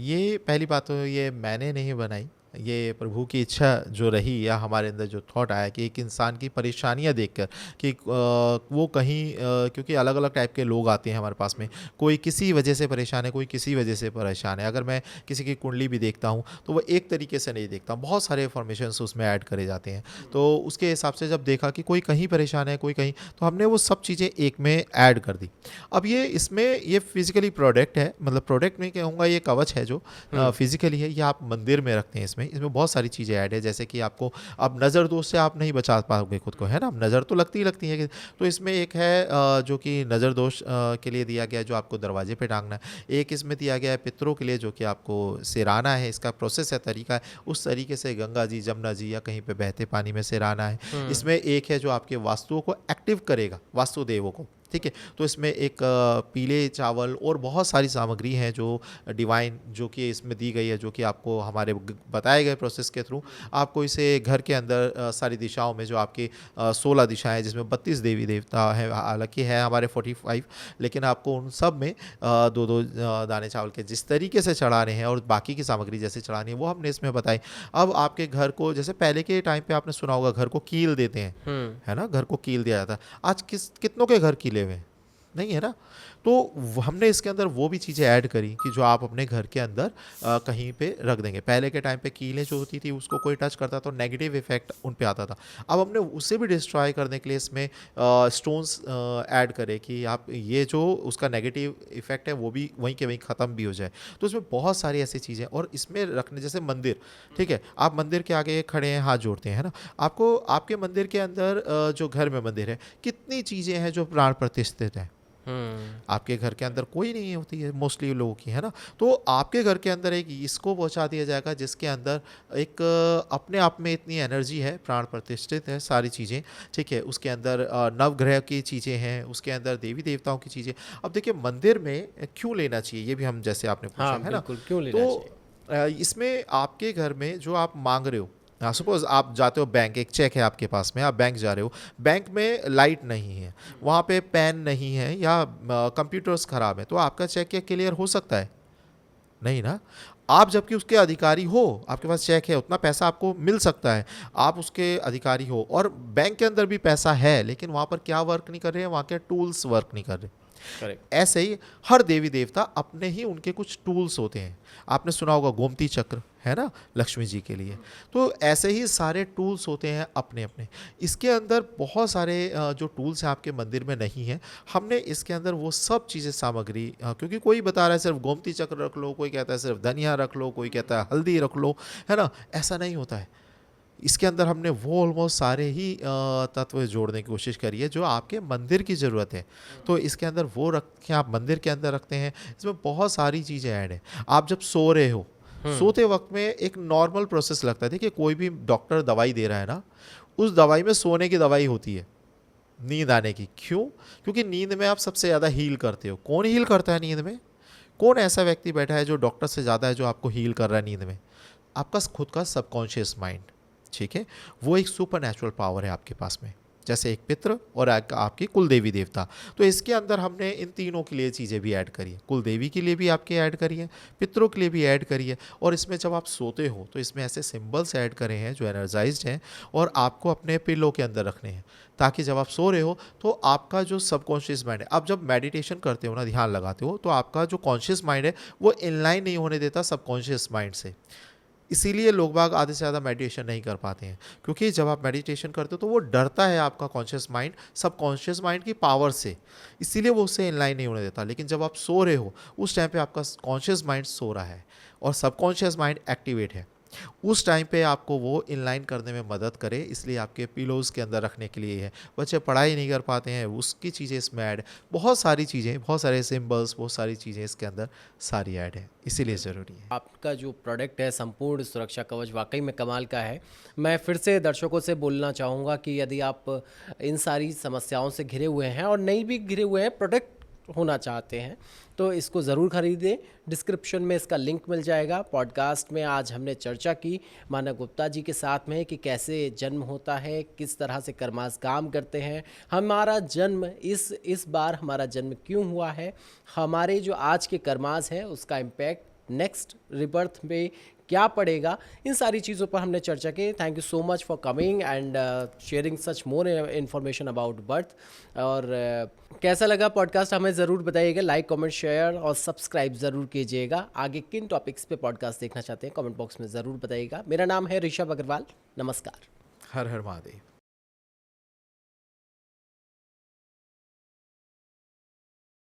Speaker 1: ये पहली बात तो ये मैंने नहीं बनाई, ये प्रभु की इच्छा जो रही या हमारे अंदर जो थॉट आया कि एक इंसान की परेशानियां देखकर कि वो कहीं क्योंकि अलग अलग टाइप के लोग आते हैं हमारे पास में, कोई किसी वजह से परेशान है, कोई किसी वजह से परेशान है। अगर मैं किसी की कुंडली भी देखता हूँ तो वो एक तरीके से नहीं देखता हूँ, बहुत सारे इन्फॉर्मेशन उसमें ऐड करे जाते हैं। तो उसके हिसाब से जब देखा कि कोई कहीं परेशान है कोई कहीं, तो हमने वो सब चीज़ें एक में ऐड कर दी। अब ये इसमें ये फिजिकली प्रोडक्ट है, मतलब प्रोडक्ट नहीं कहूँगा, ये कवच है जो फिजिकली है, ये आप मंदिर में रखते हैं। इसमें बहुत सारी चीज़ें ऐड है, जैसे कि आपको अब नज़र दोष से आप नहीं बचा पाओगे खुद को, है ना। नज़र तो लगती है कि, तो इसमें एक है जो कि नज़र दोष के लिए दिया गया है, जो आपको दरवाजे पे टांगना है। एक इसमें दिया गया है पितरों के लिए, जो कि आपको सिराना है, इसका प्रोसेस है, तरीका है, उस तरीके से गंगा जी जमुना जी या कहीं पे बहते पानी में सिराना है। इसमें एक है जो आपके वास्तुओं को एक्टिव करेगा, वास्तुदेवों को, ठीक है। तो इसमें एक पीले चावल और बहुत सारी सामग्री हैं जो डिवाइन जो कि इसमें दी गई है, जो कि आपको हमारे बताए गए प्रोसेस के थ्रू आपको इसे घर के अंदर सारी दिशाओं में, जो आपकी 16 दिशाएं हैं जिसमें 32 देवी देवता हैं, हालांकि है हमारे 45, लेकिन आपको उन सब में दो दो दाने चावल के जिस तरीके से चढ़ाने हैं और बाकी की सामग्री जैसे चढ़ानी है वो हमने इसमें बताई। अब आपके घर को, जैसे पहले के टाइम पे आपने सुना होगा घर को कील देते हैं, है ना, घर को कील दिया जाता है। आज कितनों के घर कीले हुए नहीं है ना। तो हमने इसके अंदर वो भी चीज़ें ऐड करी कि जो आप अपने घर के अंदर कहीं पे रख देंगे। पहले के टाइम पे कीलें जो होती थी उसको कोई टच करता तो नेगेटिव इफेक्ट उन पे आता था। अब हमने उसे भी डिस्ट्रॉय करने के लिए इसमें स्टोन्स ऐड करे कि आप ये जो उसका नेगेटिव इफेक्ट है वो भी वहीं के वहीं ख़त्म भी हो जाए। तो इसमें बहुत सारी ऐसी चीज़ें, और इसमें रखने, जैसे मंदिर, ठीक है, आप मंदिर के आगे खड़े हैं, हाथ जोड़ते हैं, है ना। आपको आपके मंदिर के अंदर जो घर में मंदिर है, कितनी चीज़ें हैं जो प्राण प्रतिष्ठित हैं। आपके घर के अंदर कोई नहीं होती है मोस्टली लोगों की, है ना। तो आपके घर के अंदर एक इसको पहुंचा दिया जाएगा जिसके अंदर एक अपने आप में इतनी एनर्जी है, प्राण प्रतिष्ठित है सारी चीज़ें, ठीक है। उसके अंदर नवग्रह की चीज़ें हैं, उसके अंदर देवी देवताओं की चीज़ें। अब देखिए मंदिर में क्यों लेना चाहिए, ये भी हम, जैसे आपने पूछा, है ना,
Speaker 2: क्यों लेना चाहिए?
Speaker 1: इसमें आपके घर में जो आप मांग रहे हो, सपोज आप जाते हो बैंक, एक चेक है आपके पास में, आप बैंक जा रहे हो, बैंक में लाइट नहीं है, वहाँ पे पेन नहीं है, या कंप्यूटर्स ख़राब है, तो आपका चेक क्या क्लियर हो सकता है? नहीं ना। आप जबकि उसके अधिकारी हो, आपके पास चेक है, उतना पैसा आपको मिल सकता है, आप उसके अधिकारी हो, और बैंक के अंदर भी पैसा है, लेकिन वहाँ पर क्या वर्क नहीं कर रहे हैं, वहाँ के टूल्स वर्क नहीं कर रहे।
Speaker 2: करेक्ट।
Speaker 1: ऐसे ही हर देवी देवता अपने ही उनके कुछ टूल्स होते हैं। आपने सुना होगा गोमती चक्र, है ना, लक्ष्मी जी के लिए। तो ऐसे ही सारे टूल्स होते हैं अपने अपने। इसके अंदर बहुत सारे जो टूल्स हैं आपके मंदिर में नहीं है, हमने इसके अंदर वो सब चीज़ें सामग्री, क्योंकि कोई बता रहा है सिर्फ गोमती चक्र रख लो, कोई कहता है सिर्फ धनिया रख लो, कोई कहता है हल्दी रख लो, है ना, ऐसा नहीं होता है। इसके अंदर हमने वो ऑलमोस्ट सारे ही तत्व जोड़ने की कोशिश करी है जो आपके मंदिर की ज़रूरत है। तो इसके अंदर वो रख के आप मंदिर के अंदर रखते हैं। इसमें बहुत सारी चीज़ें ऐड हैं। आप जब सो रहे हो, सोते वक्त में एक नॉर्मल प्रोसेस लगता है। देखिए, कोई भी डॉक्टर दवाई दे रहा है ना, उस दवाई में सोने की दवाई होती है, नींद आने की। क्यों? क्योंकि नींद में आप सबसे ज़्यादा हील करते हो। कौन हील करता है नींद में? कौन ऐसा व्यक्ति बैठा है जो डॉक्टर से ज़्यादा है, जो आपको हील कर रहा है नींद में? आपका खुद का सबकॉन्शियस माइंड। ठीक है, वो एक सुपर नेचुरल पावर है आपके पास में, जैसे एक पितृ और आपकी कुल देवी देवता। तो इसके अंदर हमने इन तीनों के लिए चीज़ें भी ऐड करी है। कुल देवी के लिए भी आपके ऐड करी है, पितरों के लिए भी ऐड करी है, और इसमें जब आप सोते हो तो इसमें ऐसे सिंबल्स ऐड करे हैं जो एनर्जाइज्ड हैं, और आपको अपने पिलो के अंदर रखने हैं, ताकि जब आप सो रहे हो तो आपका जो सबकॉन्शियस माइंड है, आप जब मेडिटेशन करते हो ना, ध्यान लगाते हो, तो आपका जो कॉन्शियस माइंड है वो इनलाइन नहीं होने देता सबकॉन्शियस माइंड से। इसीलिए लोग बाग आधे से ज़्यादा मेडिटेशन नहीं कर पाते हैं, क्योंकि जब आप मेडिटेशन करते हो तो वो डरता है आपका कॉन्शियस माइंड सबकॉन्शियस माइंड की पावर से, इसीलिए वो उससे इनलाइन नहीं होने देता। लेकिन जब आप सो रहे हो, उस टाइम पे आपका कॉन्शियस माइंड सो रहा है और सबकॉन्शियस माइंड एक्टिवेट है, उस टाइम पे आपको वो इनलाइन करने में मदद करे, इसलिए आपके पिलोज़ के अंदर रखने के लिए है। बच्चे पढ़ाई नहीं कर पाते हैं, उसकी चीज़ें इसमें ऐड, बहुत सारी चीज़ें, बहुत सारे सिंबल्स, बहुत सारी चीज़ें इसके अंदर सारी ऐड है, इसीलिए ज़रूरी है।
Speaker 2: आपका जो प्रोडक्ट है संपूर्ण सुरक्षा कवच वाकई में कमाल का है। मैं फिर से दर्शकों से बोलना चाहूँगा कि यदि आप इन सारी समस्याओं से घिरे हुए हैं और नहीं भी घिरे हुए हैं, प्रोडक्ट होना चाहते हैं, तो इसको ज़रूर खरीदें। डिस्क्रिप्शन में इसका लिंक मिल जाएगा। पॉडकास्ट में आज हमने चर्चा की मानव गुप्ता जी के साथ में कि कैसे जन्म होता है, किस तरह से कर्मास काम करते हैं, हमारा जन्म इस बार हमारा जन्म क्यों हुआ है, हमारे जो आज के कर्मास है उसका इम्पैक्ट नेक्स्ट रिबर्थ में क्या पड़ेगा, इन सारी चीज़ों पर हमने चर्चा की। Thank you so much for coming and sharing such more information about birth. और कैसा लगा पॉडकास्ट हमें ज़रूर बताइएगा। लाइक, कमेंट, शेयर और सब्सक्राइब ज़रूर कीजिएगा। आगे किन टॉपिक्स पे पॉडकास्ट देखना चाहते हैं कमेंट बॉक्स में ज़रूर बताइएगा। मेरा नाम है ऋषभ अग्रवाल। नमस्कार।
Speaker 1: हर हर महादेव।